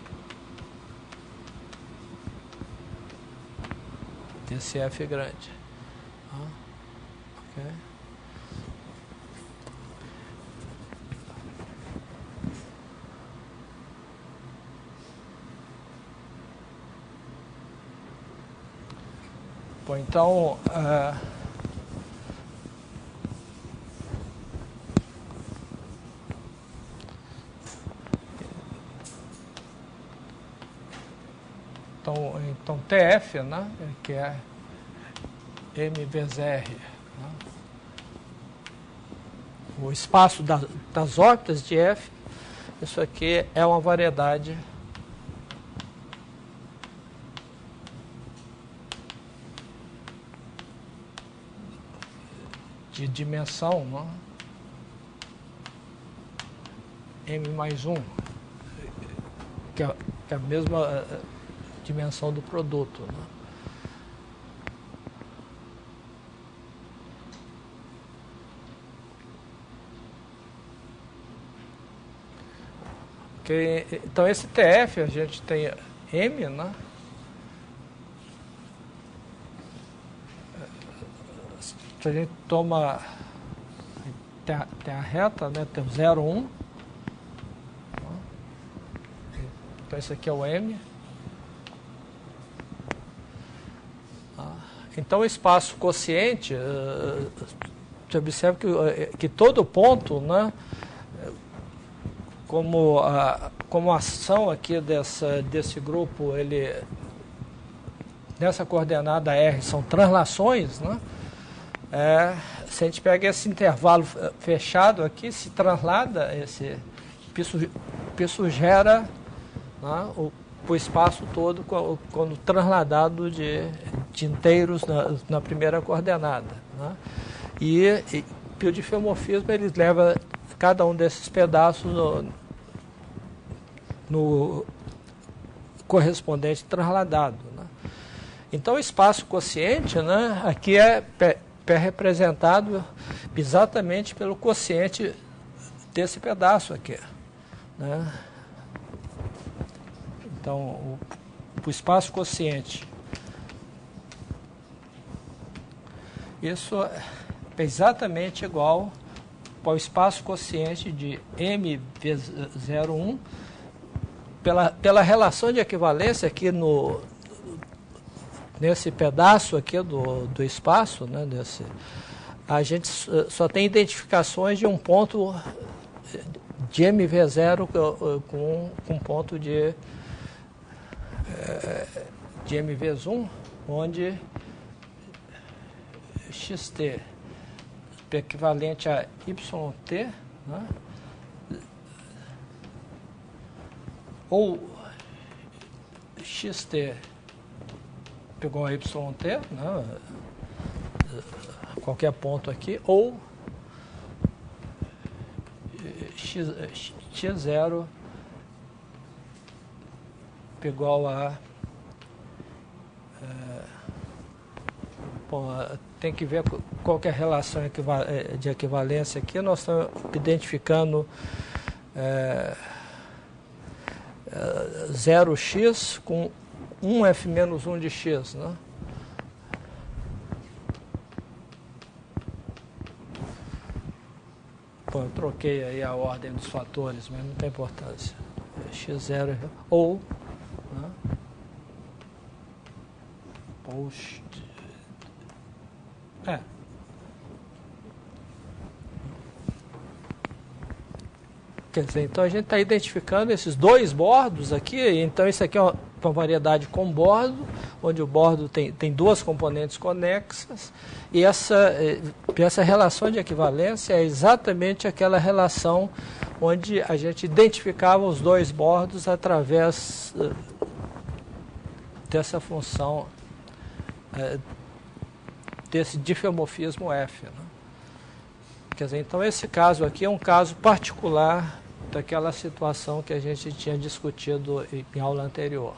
Desse F grande. Ok. Bom, então, então TF, né, que é M vezes R, né, o espaço das órbitas de F, isso aqui é uma variedade de dimensão, né? M mais 1, que é a mesma dimensão do produto. Né? Okay. Então, esse TF, a gente tem M, né? Se a gente toma, tem a reta, né? Tem o 0, 1. Então, esse aqui é o M. Então, o espaço quociente, você observa que todo ponto, né? Como a ação aqui desse grupo, nessa coordenada R são translações, né? se a gente pega esse intervalo fechado aqui, se translada, isso gera, né, o espaço todo quando transladado de inteiros na primeira coordenada. Né? E o diffeomorfismo ele leva cada um desses pedaços no correspondente transladado. Né? Então, o espaço quociente, né, aqui é representado exatamente pelo quociente desse pedaço aqui. Né? Então, o espaço quociente. Isso é exatamente igual ao espaço quociente de M vezes 0,1 pela relação de equivalência aqui nesse pedaço aqui do espaço, né, a gente só tem identificações de um ponto de MV0 com um ponto de MV1, onde xt é equivalente a yt, né, ou xt igual a yt, né, qualquer ponto aqui, ou x0 igual a bom, tem que ver qual que é a relação de equivalência aqui. Nós estamos identificando 0x com 1f menos 1 de x, né? Bom, eu troquei aí a ordem dos fatores, mas não tem importância. X0 ou, né? Ou quer dizer, então a gente está identificando esses dois bordos aqui. Então isso aqui é uma variedade com bordo, onde o bordo tem duas componentes conexas, e essa relação de equivalência é exatamente aquela relação onde a gente identificava os dois bordos através dessa função, desse diffeomorfismo F. Né? Quer dizer, então esse caso aqui é um caso particular daquela situação que a gente tinha discutido em aula anterior.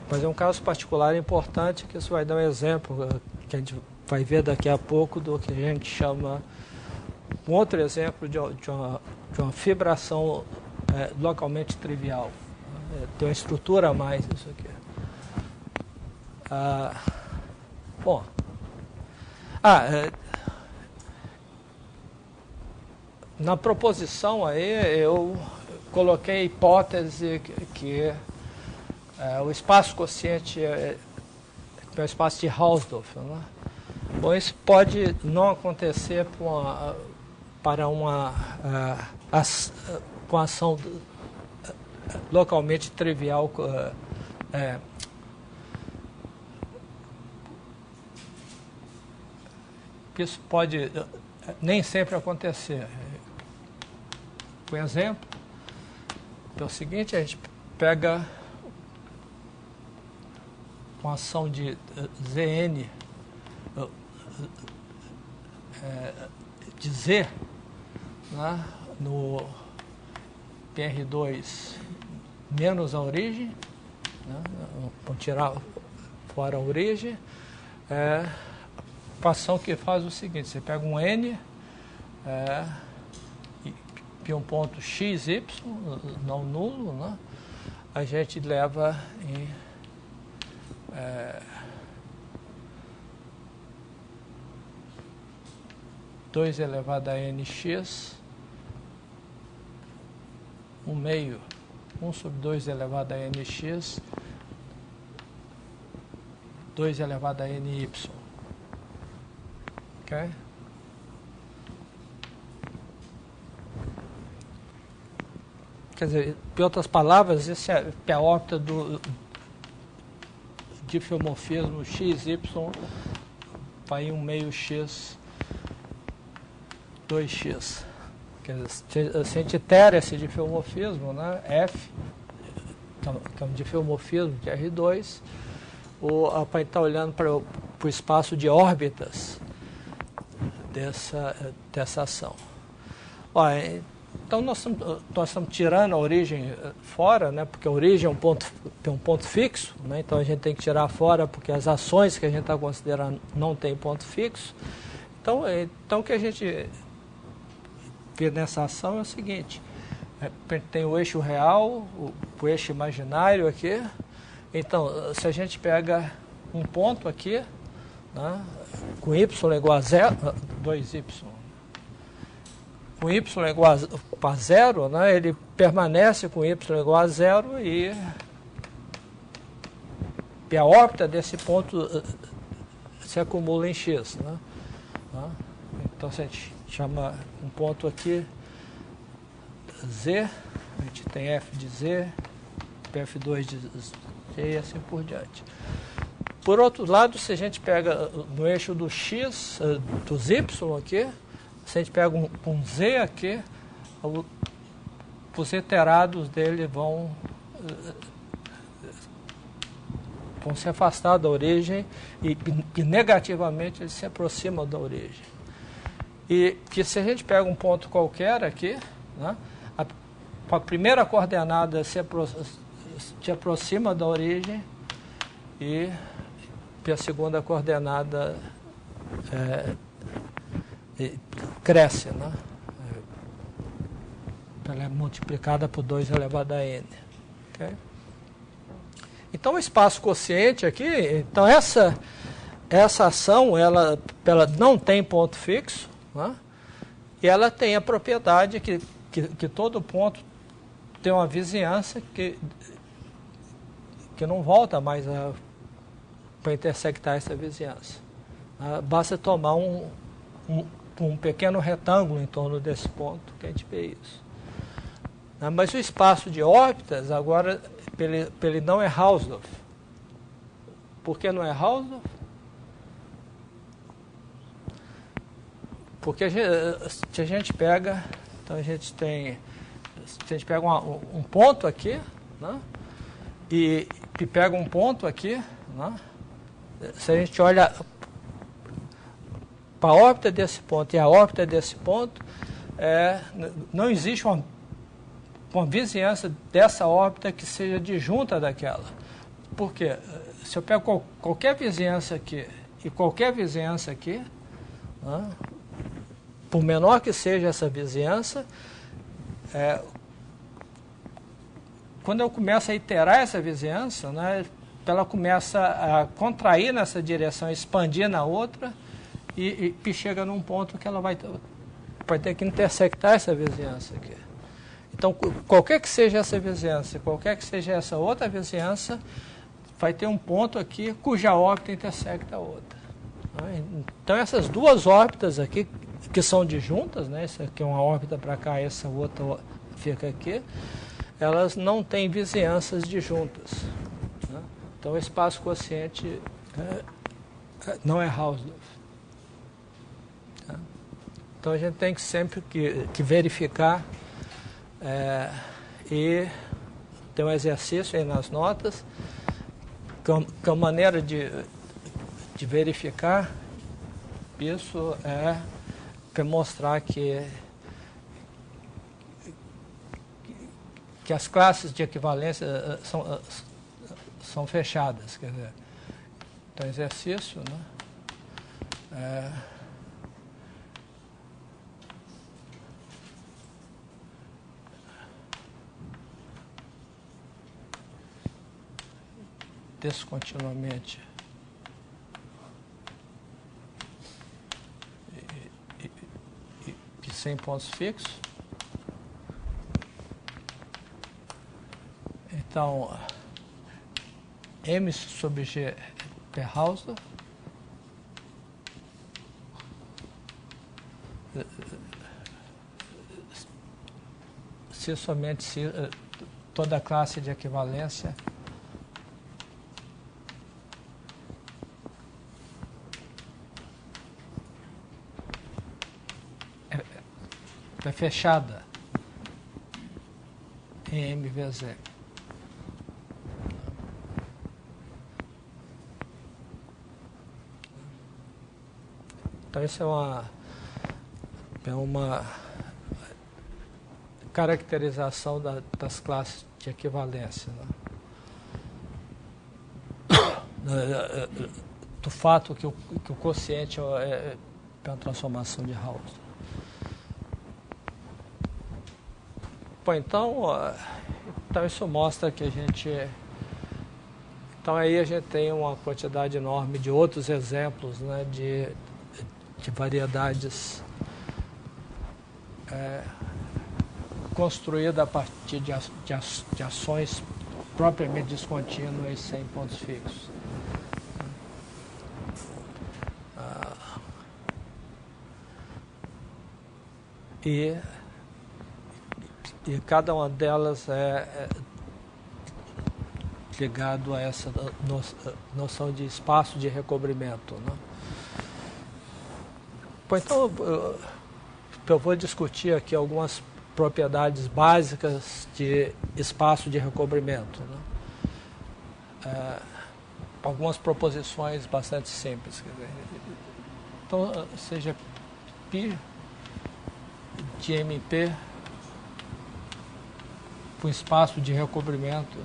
Mas é um caso particular importante, que isso vai dar um exemplo, que a gente vai ver daqui a pouco, do que a gente chama, um outro exemplo de uma fibração localmente trivial. Tem uma estrutura a mais isso aqui. Bom, na proposição aí eu coloquei a hipótese que o espaço quociente é o espaço de Hausdorff. Né? Bom, isso pode não acontecer para uma com ação localmente trivial. Isso pode nem sempre acontecer. Por exemplo, é o seguinte: a gente pega uma ação de Zn de Z, né, no PR2 menos a origem, né, vamos tirar fora a origem, a ação que faz o seguinte: você pega um N e um ponto x, y, não nulo, né, a gente leva em 2 elevado a nx, 1 meio, 1 sobre 2 elevado a nx, 2 elevado a ny. Ok? Quer dizer, em outras palavras, esse é a órbita difeomorfismo XY vai 1 meio x 2x. Quer dizer, se a gente itera esse difeomorfismo, né, F, que é um difeomorfismo de R2, a gente está olhando para o espaço de órbitas dessa ação. Olha, então nós estamos tirando a origem fora, né, porque a origem tem um ponto fixo, né, então a gente tem que tirar fora porque as ações que a gente está considerando não tem ponto fixo. Então o que a gente vê nessa ação é o seguinte: tem o eixo real, o eixo imaginário aqui. Então, se a gente pega um ponto aqui, né, com y igual a 0, 2y, com y igual a 0, né, ele permanece com y igual a 0 e a órbita desse ponto se acumula em x. Né? Então, se a gente chama um ponto aqui Z, a gente tem f de Z, F2 de Z e assim por diante. Por outro lado, se a gente pega no eixo do x, dos y aqui, se a gente pega um z aqui, os iterados dele vão se afastar da origem e negativamente eles se aproximam da origem. E que se a gente pega um ponto qualquer aqui, né, a primeira coordenada se aproxima da origem e a segunda coordenada cresce, né? Ela é multiplicada por 2 elevado a n. Okay? Então, o espaço quociente aqui, então essa ação, ela não tem ponto fixo, né? E ela tem a propriedade que todo ponto tem uma vizinhança que não volta mais para intersectar essa vizinhança. Basta tomar um pequeno retângulo em torno desse ponto que a gente vê isso. Mas o espaço de órbitas, agora, ele não é Hausdorff. Por que não é Hausdorff? Porque se a gente pega, então a gente pega um ponto aqui, né, e pega um ponto aqui, né, se a gente olha para a órbita desse ponto e a órbita desse ponto, não existe uma vizinhança dessa órbita que seja disjunta daquela. Por quê? Se eu pego qualquer vizinhança aqui e qualquer vizinhança aqui, né, por menor que seja essa vizinhança, quando eu começo a iterar essa vizinhança, né, ela começa a contrair nessa direção, expandir na outra, e chega num ponto que ela vai ter que intersectar essa vizinhança aqui. Então, qualquer que seja essa vizinhança, qualquer que seja essa outra vizinhança, vai ter um ponto aqui cuja órbita intersecta a outra. Então, essas duas órbitas aqui, que são disjuntas, né, essa aqui é uma órbita para cá, essa outra fica aqui, elas não têm vizinhanças disjuntas. Né? Então, o espaço quociente não é Hausdorff. Tá? Então, a gente tem que sempre que verificar e tem um exercício aí nas notas, que é uma maneira de verificar isso para mostrar que as classes de equivalência são fechadas. Quer dizer, então, exercício, né? Descontinuamente e sem pontos fixos. Então, M sobre G é Hausdorff. Se somente toda a classe de equivalência é fechada em MVZ. Então isso é uma caracterização das classes de equivalência, né? Do fato que o quociente é uma transformação de Hausdorff. Bom, então isso mostra que a gente... Então aí a gente tem uma quantidade enorme de outros exemplos, né, de variedades construídas a partir de ações propriamente descontínuas sem pontos fixos. E cada uma delas é ligado a essa noção de espaço de recobrimento, né? Bom, então eu vou discutir aqui algumas propriedades básicas de espaço de recobrimento, né? Algumas proposições bastante simples. Quer dizer, então, seja π de MP com espaço de recobrimento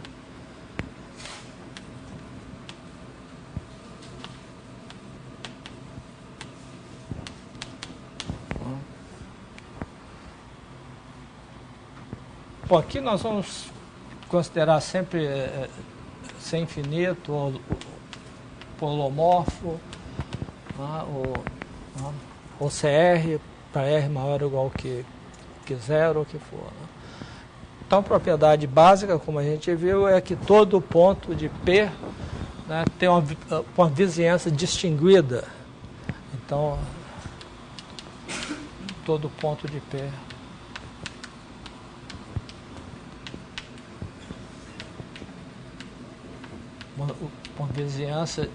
bom, aqui nós vamos considerar sempre ser infinito ou polomorfo, né, ou CR para R maior ou igual que zero, ou que for, né? Então, a propriedade básica, como a gente viu, é que todo ponto de P, né, tem uma vizinhança distinguida. Então, todo ponto de P uma vizinhança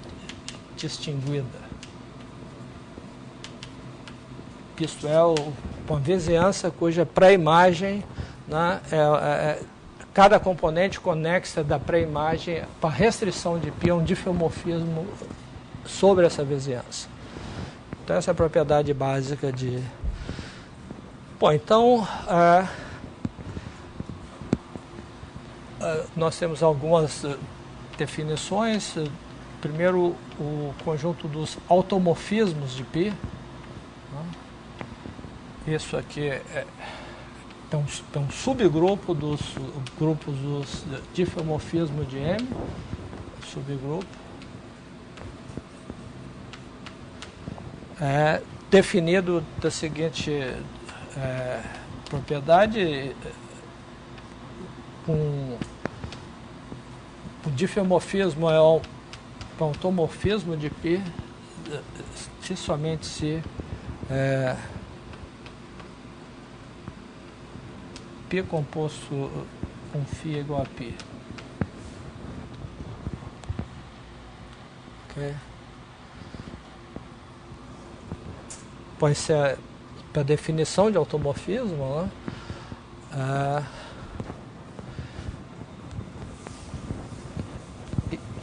distinguida. Isto é, uma vizinhança cuja pré-imagem, né, cada componente conexa da pré-imagem para restrição de π a um difeomorfismo sobre essa vizinhança. Então, essa é a propriedade básica de... Bom, então, nós temos algumas definições. Primeiro, o conjunto dos automorfismos de π. Isso aqui é um subgrupo dos grupos dos difeomorfismos de M, subgrupo. Definido da seguinte propriedade: o difeomorfismo é um automorfismo de π se somente se π composto com φ é igual a π. Ok? Pode ser para definição de automorfismo, né?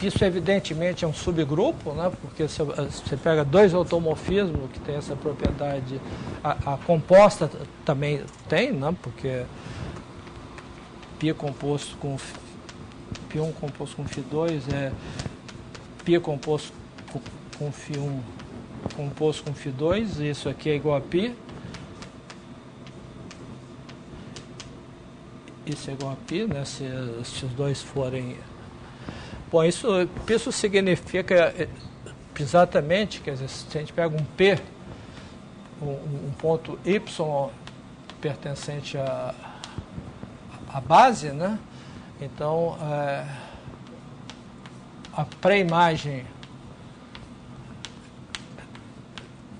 Isso evidentemente é um subgrupo, né? Porque você pega dois automorfismos que tem essa propriedade, a composta também tem, né? Porque π composto com π1 composto com φ2 é π composto com φ1 composto com φ2, isso aqui é igual a π. Isso é igual a π, né? Se os dois forem... Bom, isso significa exatamente, quer dizer, se a gente pega um P, um ponto Y pertencente à base, né? Então, a pré-imagem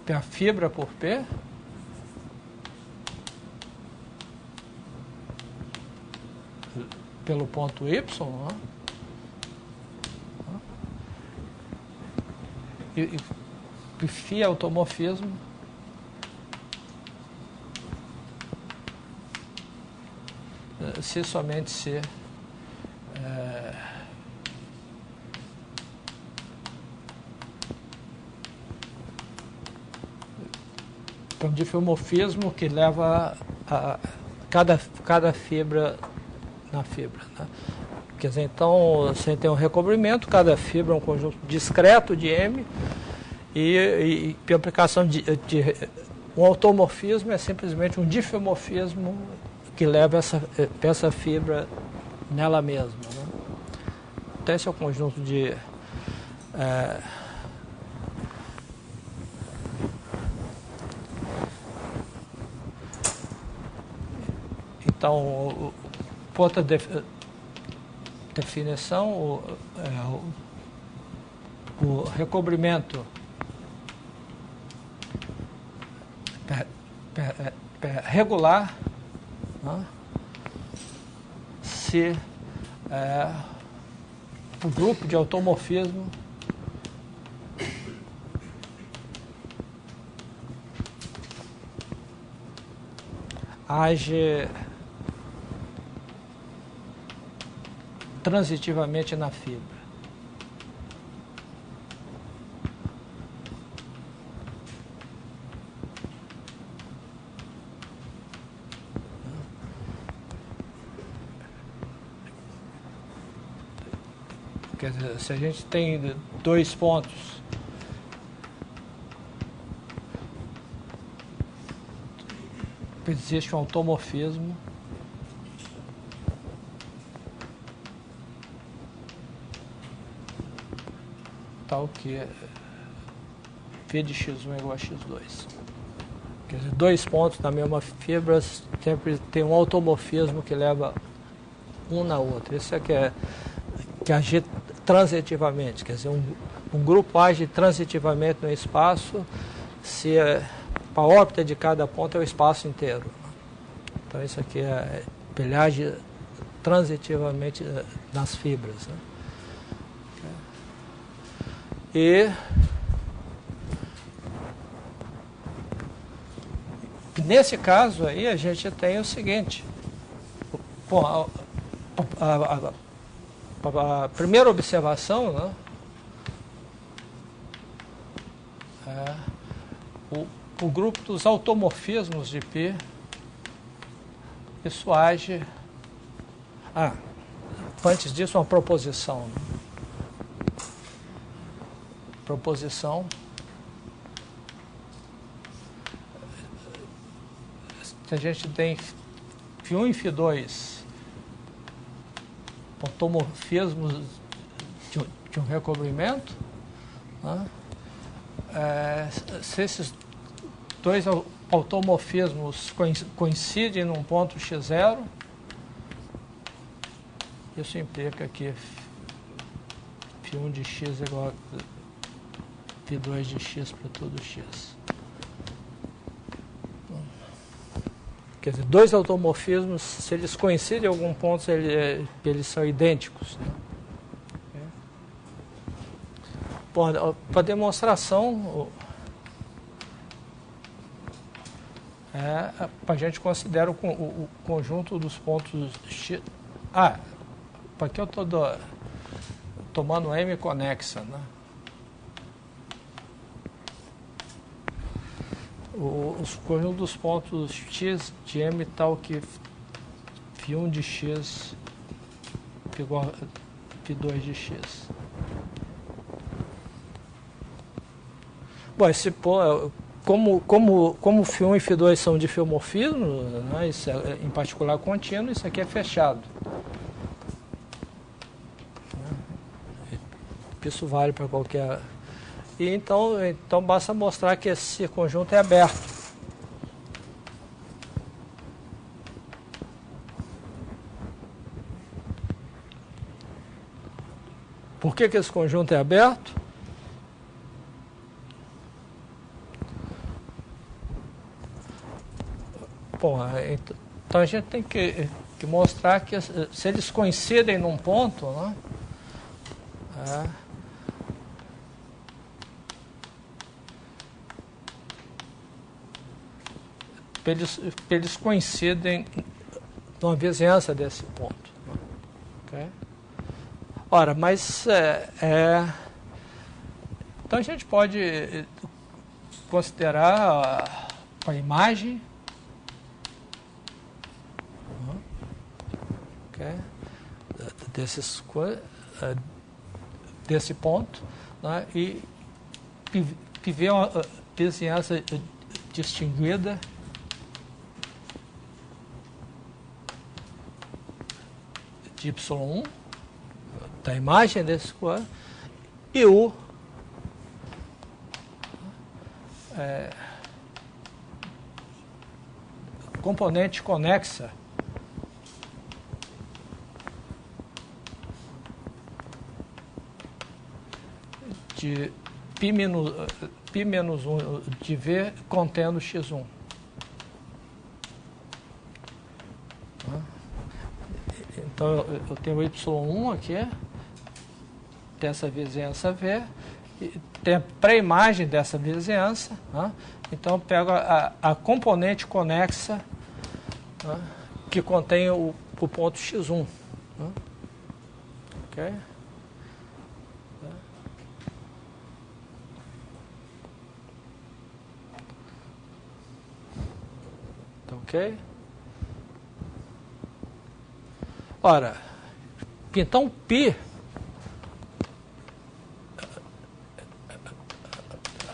é a fibra por P, pelo ponto Y, né? E φ é automorfismo somente se um difeomorfismo que leva a cada fibra na fibra, né? Quer dizer, então você tem um recobrimento, cada fibra é um conjunto discreto de M, e a aplicação de um automorfismo é simplesmente um difeomorfismo que leva essa fibra nela mesma, né? Então esse é o conjunto de então, outra definição, o recobrimento regular, né, se o grupo de automorfismo age transitivamente na fibra. Quer dizer, se a gente tem 2 pontos existe um automorfismo tal que φ de x1 é igual a x2. Quer dizer, 2 pontos na mesma fibra sempre tem um automorfismo que leva um na outra. Isso é que age transitivamente, quer dizer, um grupo age transitivamente no espaço se a órbita de cada ponto é o espaço inteiro. Então isso aqui ele age transitivamente nas fibras, né? E nesse caso aí a gente tem o seguinte, bom, a primeira observação, né, o grupo dos automorfismos de π, isso age... antes disso, uma proposição. Né? Proposição. Se a gente tem φ1 e φ2 automorfismos de um recobrimento, né? Se esses 2 automorfismos coincidem num ponto x0, isso implica que φ1 de x é igual a φ2 de x para todo x. Quer dizer, 2 automorfismos, se eles coincidem em algum ponto, eles são idênticos, né? Bom, para demonstração, a gente considera o conjunto dos pontos x. Para que eu estou tomando M conexa, né? Os conjuntos dos pontos x de M tal que φ1 de x igual a φ2 de x. Bom, como φ1 e φ2 são difeomorfismos, né, isso em particular contínuo, isso aqui é fechado. Isso vale para qualquer... E então basta mostrar que esse conjunto é aberto. Por que esse conjunto é aberto? Bom, então a gente tem que mostrar que se eles coincidem num ponto, né, eles coincidem numa vizinhança desse ponto. Okay? Ora, mas então a gente pode considerar a imagem, okay, desse ponto, né, e ver uma vizinhança distinguida de Y1 da imagem desse quadro e o componente conexa de π menos 1 de V contendo x1. Então, eu tenho y1 aqui, tem essa vizinhança V, e tem a pré-imagem dessa vizinhança, né? Então eu pego a componente conexa, né, que contém o ponto x1. Né? Ok? Ok? Ora, então π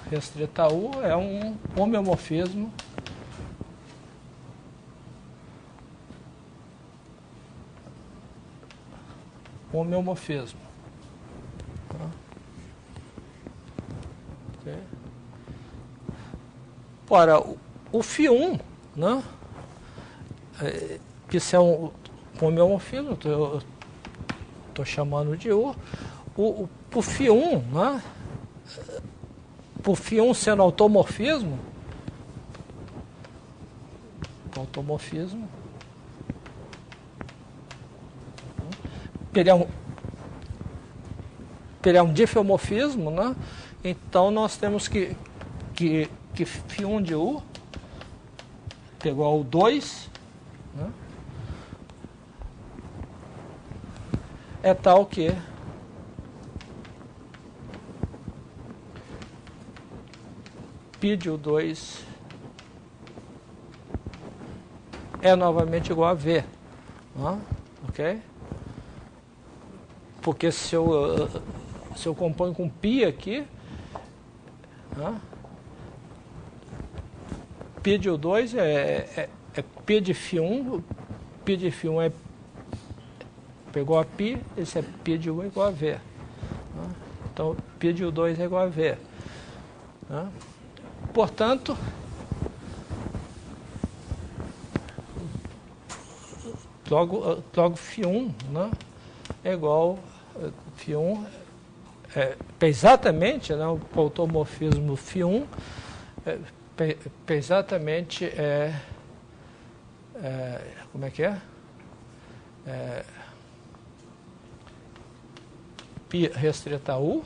restrita U é um homeomorfismo Okay. Ora, o φ1, né? Isso é um homeomorfismo, eu estou chamando de U. O φ1, né? Por φ1 sendo automorfismo, ele é um difeomorfismo, né? Então nós temos que φ1 de U é igual ao 2, né? É tal que π de U2 é novamente igual a V, né? Ok? Porque se eu componho com π aqui, né? π de U2 é π de φ1, π de φ1 é igual a π, esse é π de U é igual a V. Né? Então, π de U2 é igual a V. Né? Portanto, logo φ1, né, é igual φ1 exatamente, né, o automorfismo φ1 exatamente como é que é? Π restrita U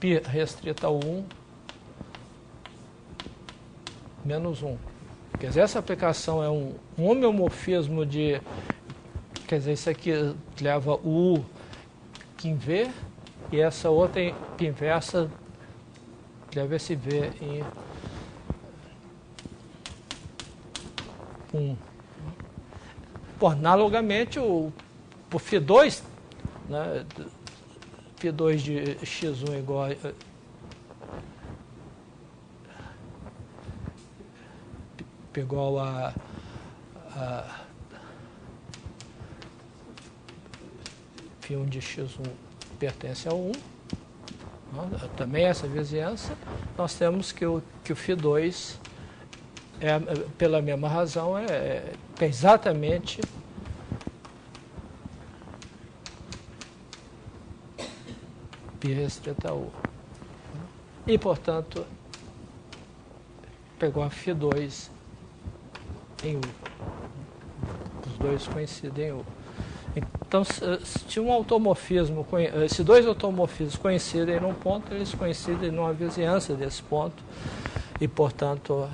π restrita 1 menos 1. Quer dizer, essa aplicação é um homeomorfismo de... Quer dizer, isso aqui leva o U em V e essa outra inversa leva esse V em 1. Pô, analogamente, o φ2, né, φ2 de x1 igual a φ1 de x1 pertence a 1, né, também essa vizinhança, nós temos que o φ2 pela mesma razão é exatamente π restrita U. E, portanto, pegou a φ2 em U. Os dois coincidem em U. Então, se um automorfismo, se dois automorfismos coincidem num ponto, eles coincidem numa vizinhança desse ponto. e portanto,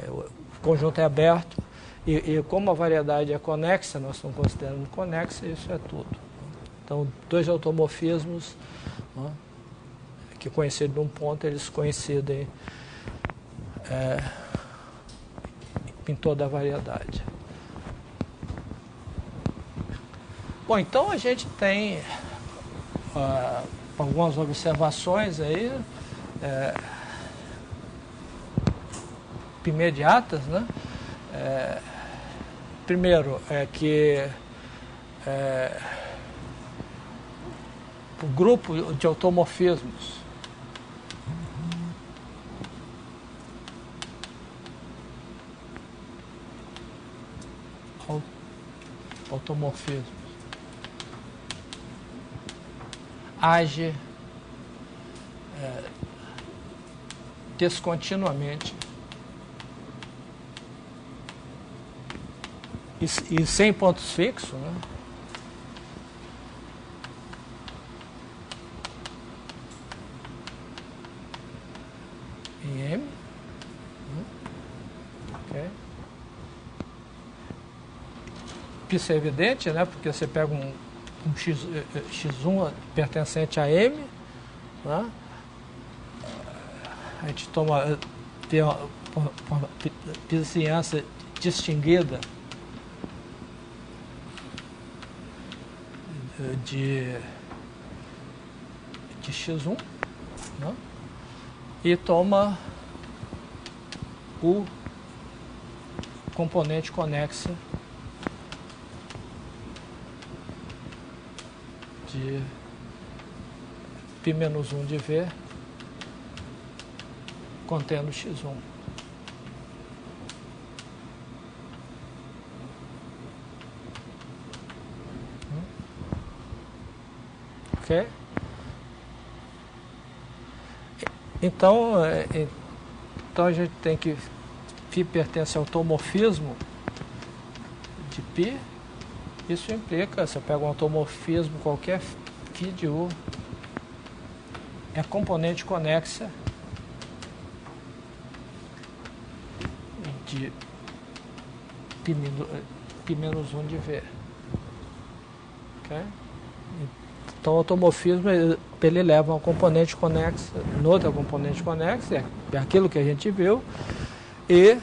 o conjunto é aberto, e como a variedade é conexa, nós estamos considerando conexa, isso é tudo. Então, dois automorfismos, né, que coincidem num ponto, eles coincidem em toda a variedade. Bom, então a gente tem algumas observações aí, imediatas, né? Primeiro é que o grupo de automorfismos age descontinuamente e sem pontos fixos, né? Em M. Okay. Isso é evidente, né? Porque você pega um X1 pertencente a M, né? A gente tem uma vizinhança distinguida de X1, né? E toma o componente conexa de π-1 de V contendo X1. Ok? Então a gente tem que φ pertence ao automorfismo de π. Isso implica, você pega um automorfismo qualquer, φ de U é componente conexa de π-1 de V. Okay? Então o automorfismo ele leva um componente conexa, outra componente conexa, é aquilo que a gente viu, e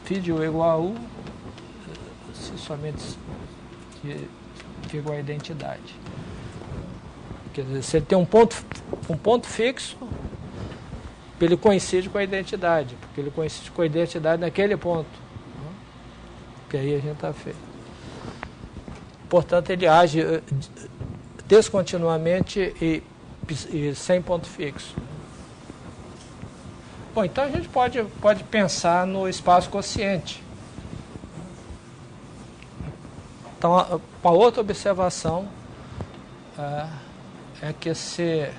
φ de U igual a U, se somente igual a identidade. Quer dizer, se ele tem um ponto fixo, ele coincide com a identidade, porque ele coincide com a identidade naquele ponto, né? Que aí a gente está feito. Portanto, ele age descontinuamente e sem ponto fixo. Bom, então a gente pode pensar no espaço quociente. Então, uma outra observação é que se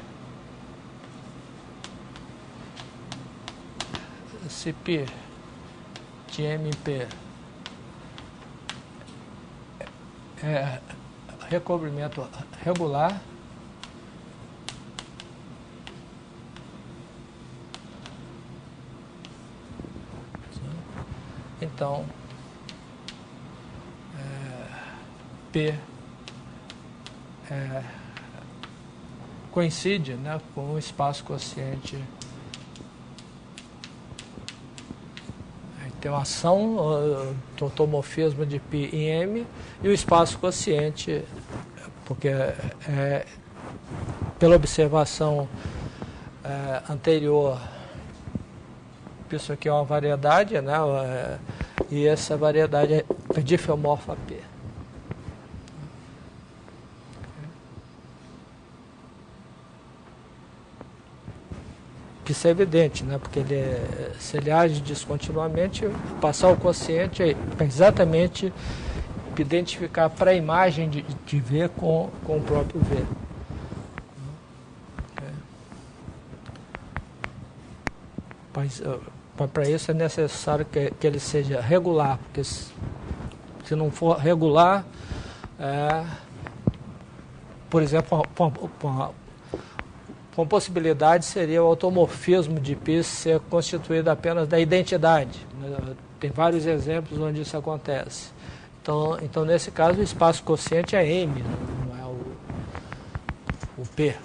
π de MP é recobrimento regular, então P coincide, né, com o espaço quociente. Tem uma ação do automorfismo de π em M e o espaço quociente, porque pela observação anterior, isso aqui é uma variedade, né, e essa variedade é difiomorfa a P. Isso é evidente, né? Porque se ele age descontinuamente, passar o quociente é exatamente identificar para a imagem de V com o próprio V. Para isso é necessário que ele seja regular, porque se não for regular, por exemplo, com possibilidade seria o automorfismo de Pi ser constituído apenas da identidade. Tem vários exemplos onde isso acontece. Então nesse caso, o espaço quociente é M, não é o P. Né?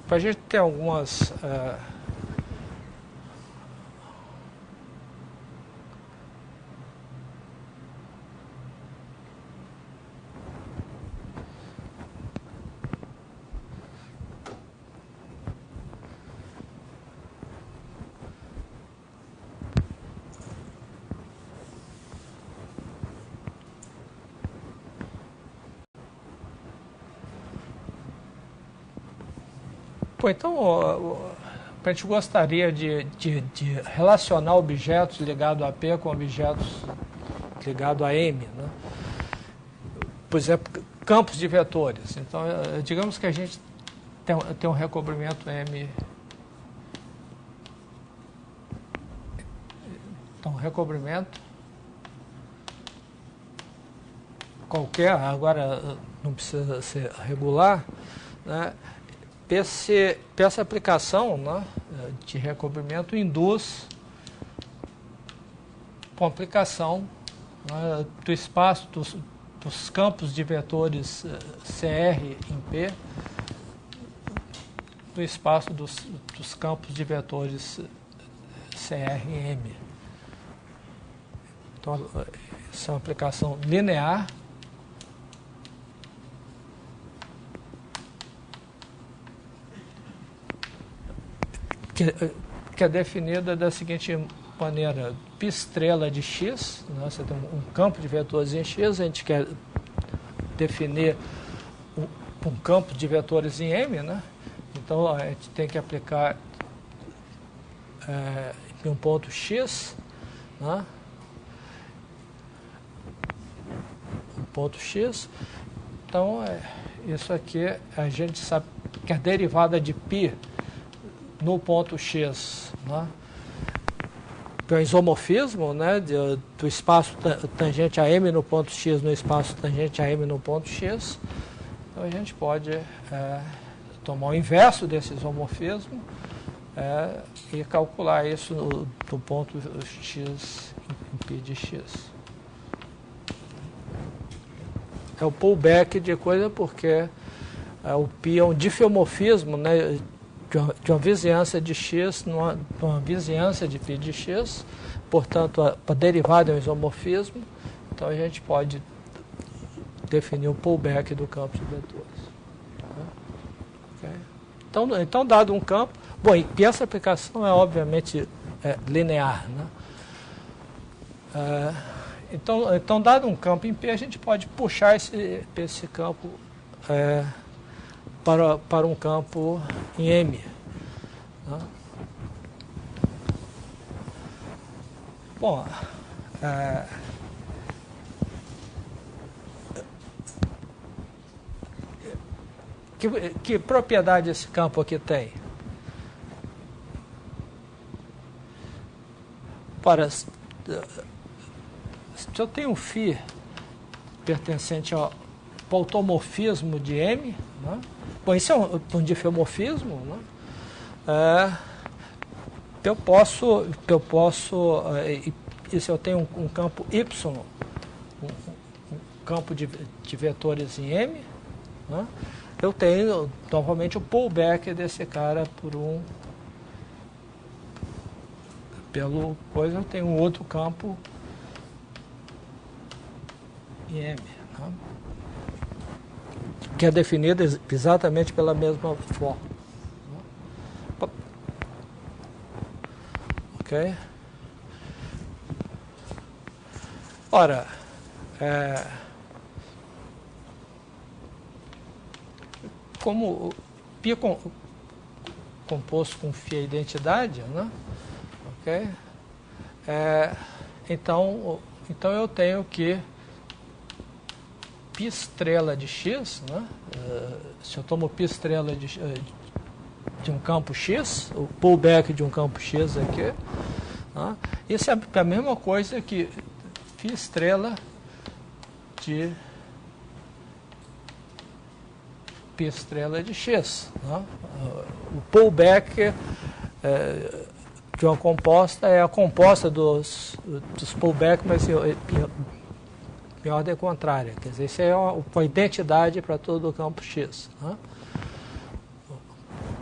Para a gente ter algumas então, a gente gostaria de relacionar objetos ligados a P com objetos ligados a M. Né? Por exemplo, campos de vetores. Então, digamos que a gente tem um recobrimento M. Então, recobrimento qualquer, agora não precisa ser regular, né? Essa aplicação, né, de recobrimento induz com aplicação, né, do espaço dos campos de vetores CR em P, do espaço dos campos de vetores CR em M. Então, essa é uma aplicação linear. Que é definida da seguinte maneira: π estrela de x, né, você tem um campo de vetores em x, a gente quer definir um campo de vetores em M, né? Então a gente tem que aplicar em um ponto x, né? Um ponto x. Então isso aqui a gente sabe que a derivada de π no ponto x, né, que é o isomorfismo, né, do espaço tangente a M no ponto x no espaço tangente a M no ponto x. Então a gente pode tomar o inverso desse isomorfismo e calcular isso do ponto x em π de x. É o pullback de coisa porque o π é um difeomorfismo, né, de uma vizinhança de x numa vizinhança de π de x, portanto, a derivada é um isomorfismo, então a gente pode definir o pullback do campo de vetores. Okay? Então, dado um campo, bom, e essa aplicação é obviamente linear, né? Então, dado um campo em P, a gente pode puxar esse campo para um campo em M. Né? Bom, que propriedade esse campo aqui tem? Se eu tenho um φ pertencente ao automorfismo de M, né? Bom, isso é um difeomorfismo, né? Eu posso, e se eu tenho um campo Y, um campo de vetores em M, né? Eu tenho novamente o pullback desse cara pelo coisa, eu tenho um outro campo em M, né? Que é definida exatamente pela mesma forma. Ok? Ora, como o π composto com φ é identidade, né? Ok? Então eu tenho que π π estrela de x, né? Se eu tomo π estrela de um campo x, o pullback de um campo x aqui, né? Isso é a mesma coisa que π estrela de π estrela de x. Né? O pullback de uma composta é a composta dos pullback, mas em ordem contrária. Quer dizer, isso é uma identidade para todo o campo x. Né?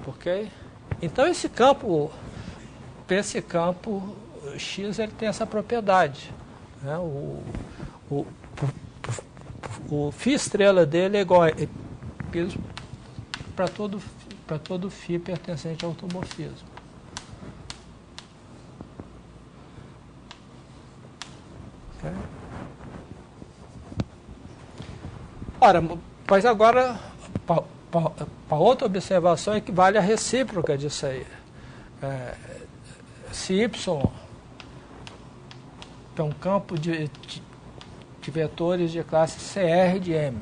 Ok? Então, esse campo x ele tem essa propriedade. Né? O φ estrela dele é igual a para todo φ pertencente ao automorfismo. Okay? Ora, mas agora, para outra observação é que vale a recíproca disso aí. Se y é um campo de vetores de classe CR de M,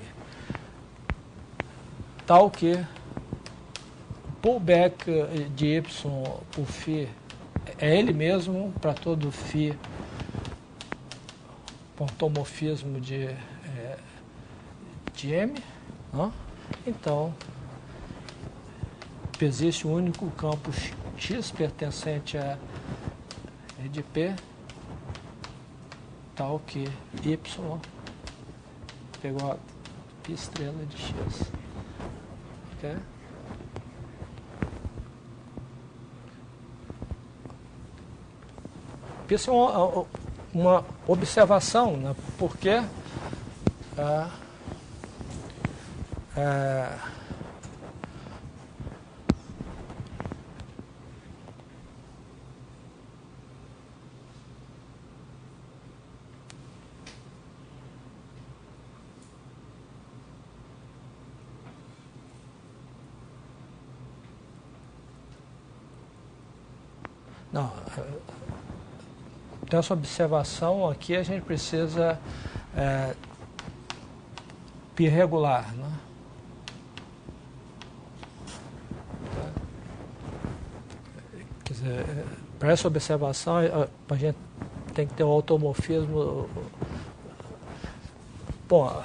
tal que o pullback de y por φ é ele mesmo para todo φ automorfismo de M, né? Então existe um único campo x pertencente a de P, tal que y pegou a π estrela de x. Okay? Isso é uma observação, né? Porque não, dessa observação aqui a gente precisa π regular, né? Quer dizer, para essa observação a gente tem que ter um automorfismo. Bom,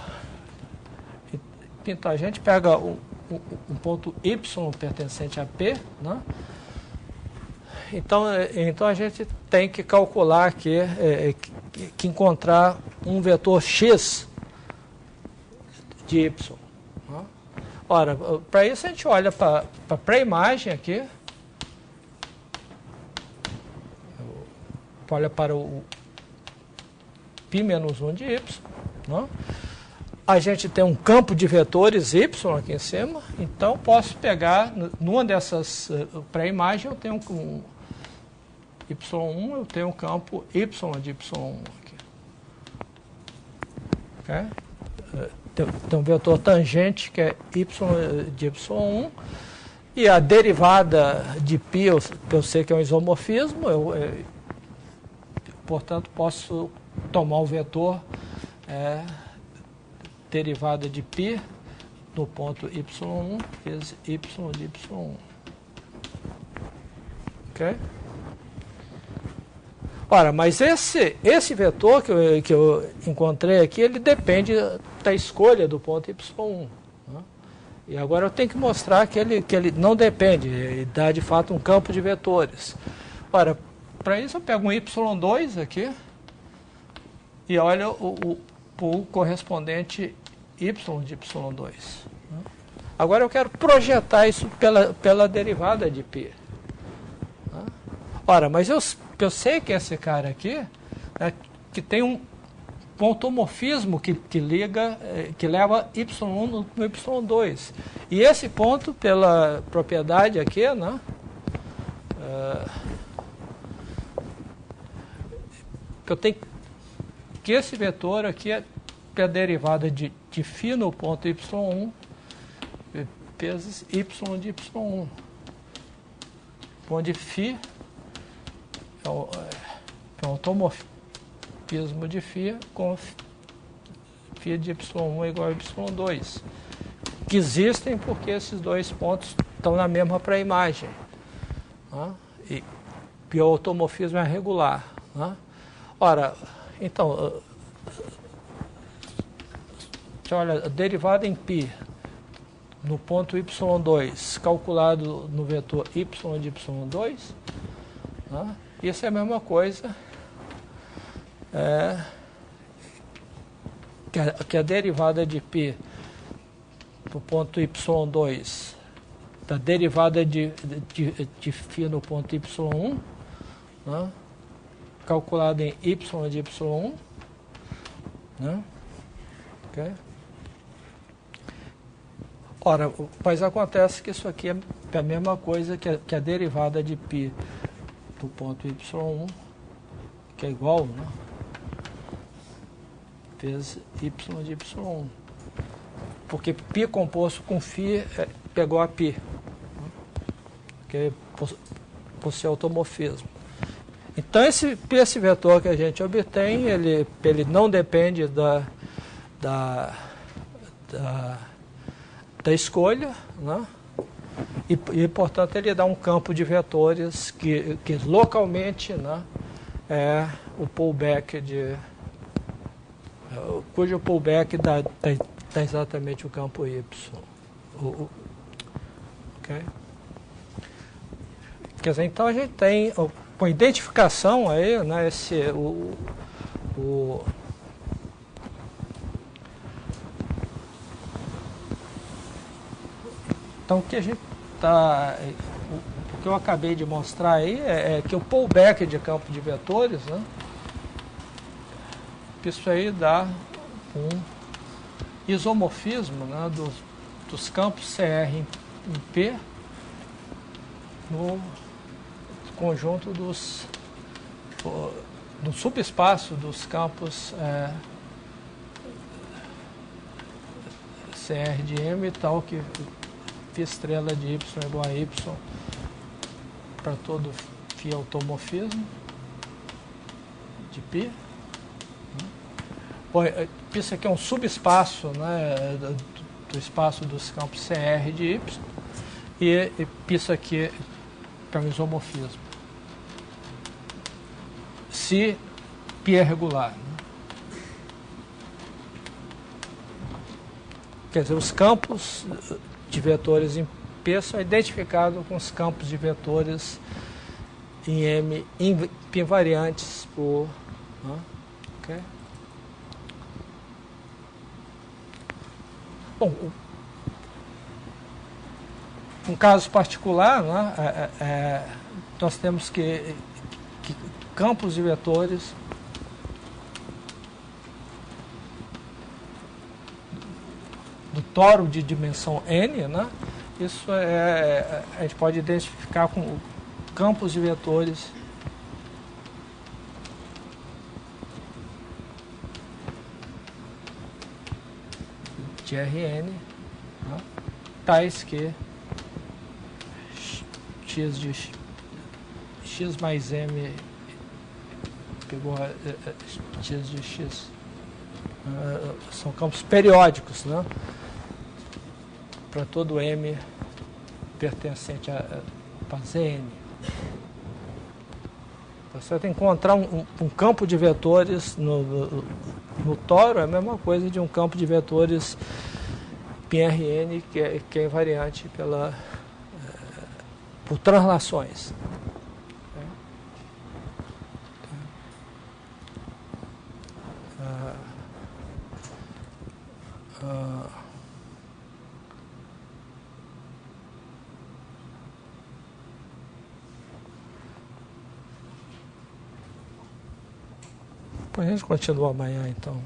então a gente pega um ponto y pertencente a P, né? Então a gente tem que calcular que encontrar um vetor x de y. Né? Ora, para isso a gente olha para a pré-imagem aqui, olha para o π-1 de y. Né? A gente tem um campo de vetores y aqui em cima, então posso pegar, numa dessas pré-imagens eu tenho y1, eu tenho um campo y de y1 aqui. Okay? Tem um vetor tangente que é y de y1, e a derivada de π eu sei que é um isomorfismo, portanto posso tomar o vetor derivada de π no ponto y1 vezes y de y1. Ok? Ora, mas esse vetor que eu encontrei aqui, ele depende da escolha do ponto y1. Né? E agora eu tenho que mostrar que ele não depende, ele dá de fato um campo de vetores. Ora, para isso eu pego um y2 aqui e olha o correspondente y de y2. Né? Agora eu quero projetar isso pela derivada de π. Né? Ora, mas eu sei que esse cara aqui, que tem um automorfismo que leva y1 no y2. E esse ponto, pela propriedade aqui, né, eu tenho que esse vetor aqui é a derivada de φ no ponto y1 vezes y de y1, onde φ é o automorfismo de φ com φ de y1 é igual a y2. Que existem porque esses dois pontos estão na mesma pré-imagem. Né? E o automorfismo é regular. Né? Ora, então, olha, a derivada em π no ponto y2 calculado no vetor y de y2, né? Isso é a mesma coisa que a derivada de π no ponto y2 da derivada de φ no ponto y1, né? Calculada em y de y1, né? Okay. Ora, mas acontece que isso aqui é a mesma coisa que a derivada de π do ponto y1, que é igual, né? Vezes y de y1. Porque π composto com φ pegou a π, que por ser automorfismo. Então, esse vetor que a gente obtém, ele não depende da escolha, né? E, portanto, ele dá um campo de vetores que localmente, né, é o pullback cujo pullback dá exatamente o campo y. Okay? Quer dizer, então a gente tem com identificação aí, né, então, o que a gente o que eu acabei de mostrar aí é que o pullback de campo de vetores, né, isso aí dá um isomorfismo, né, dos campos CR em P no conjunto no subespaço dos campos CR de M e tal, que φ estrela de y é igual a y para todo φ automorfismo de π. Bom, isso aqui é um subespaço, né, do espaço dos campos CR de y, e isso aqui é um isomorfismo. Se π é regular. Né? Quer dizer, os campos de vetores em P são identificados com os campos de vetores em M invariantes por... Né? Okay? Bom, um caso particular, né, nós temos que campos de vetores do toro de dimensão n, né, isso a gente pode identificar com campos de vetores de Rn, né, tais que x de x mais m pegou x de x, são campos periódicos, né, para todo m pertencente a Zn. Você tem que encontrar um campo de vetores no toro, é a mesma coisa de um campo de vetores πRn que é invariante por translações. Depois a gente continua amanhã, então.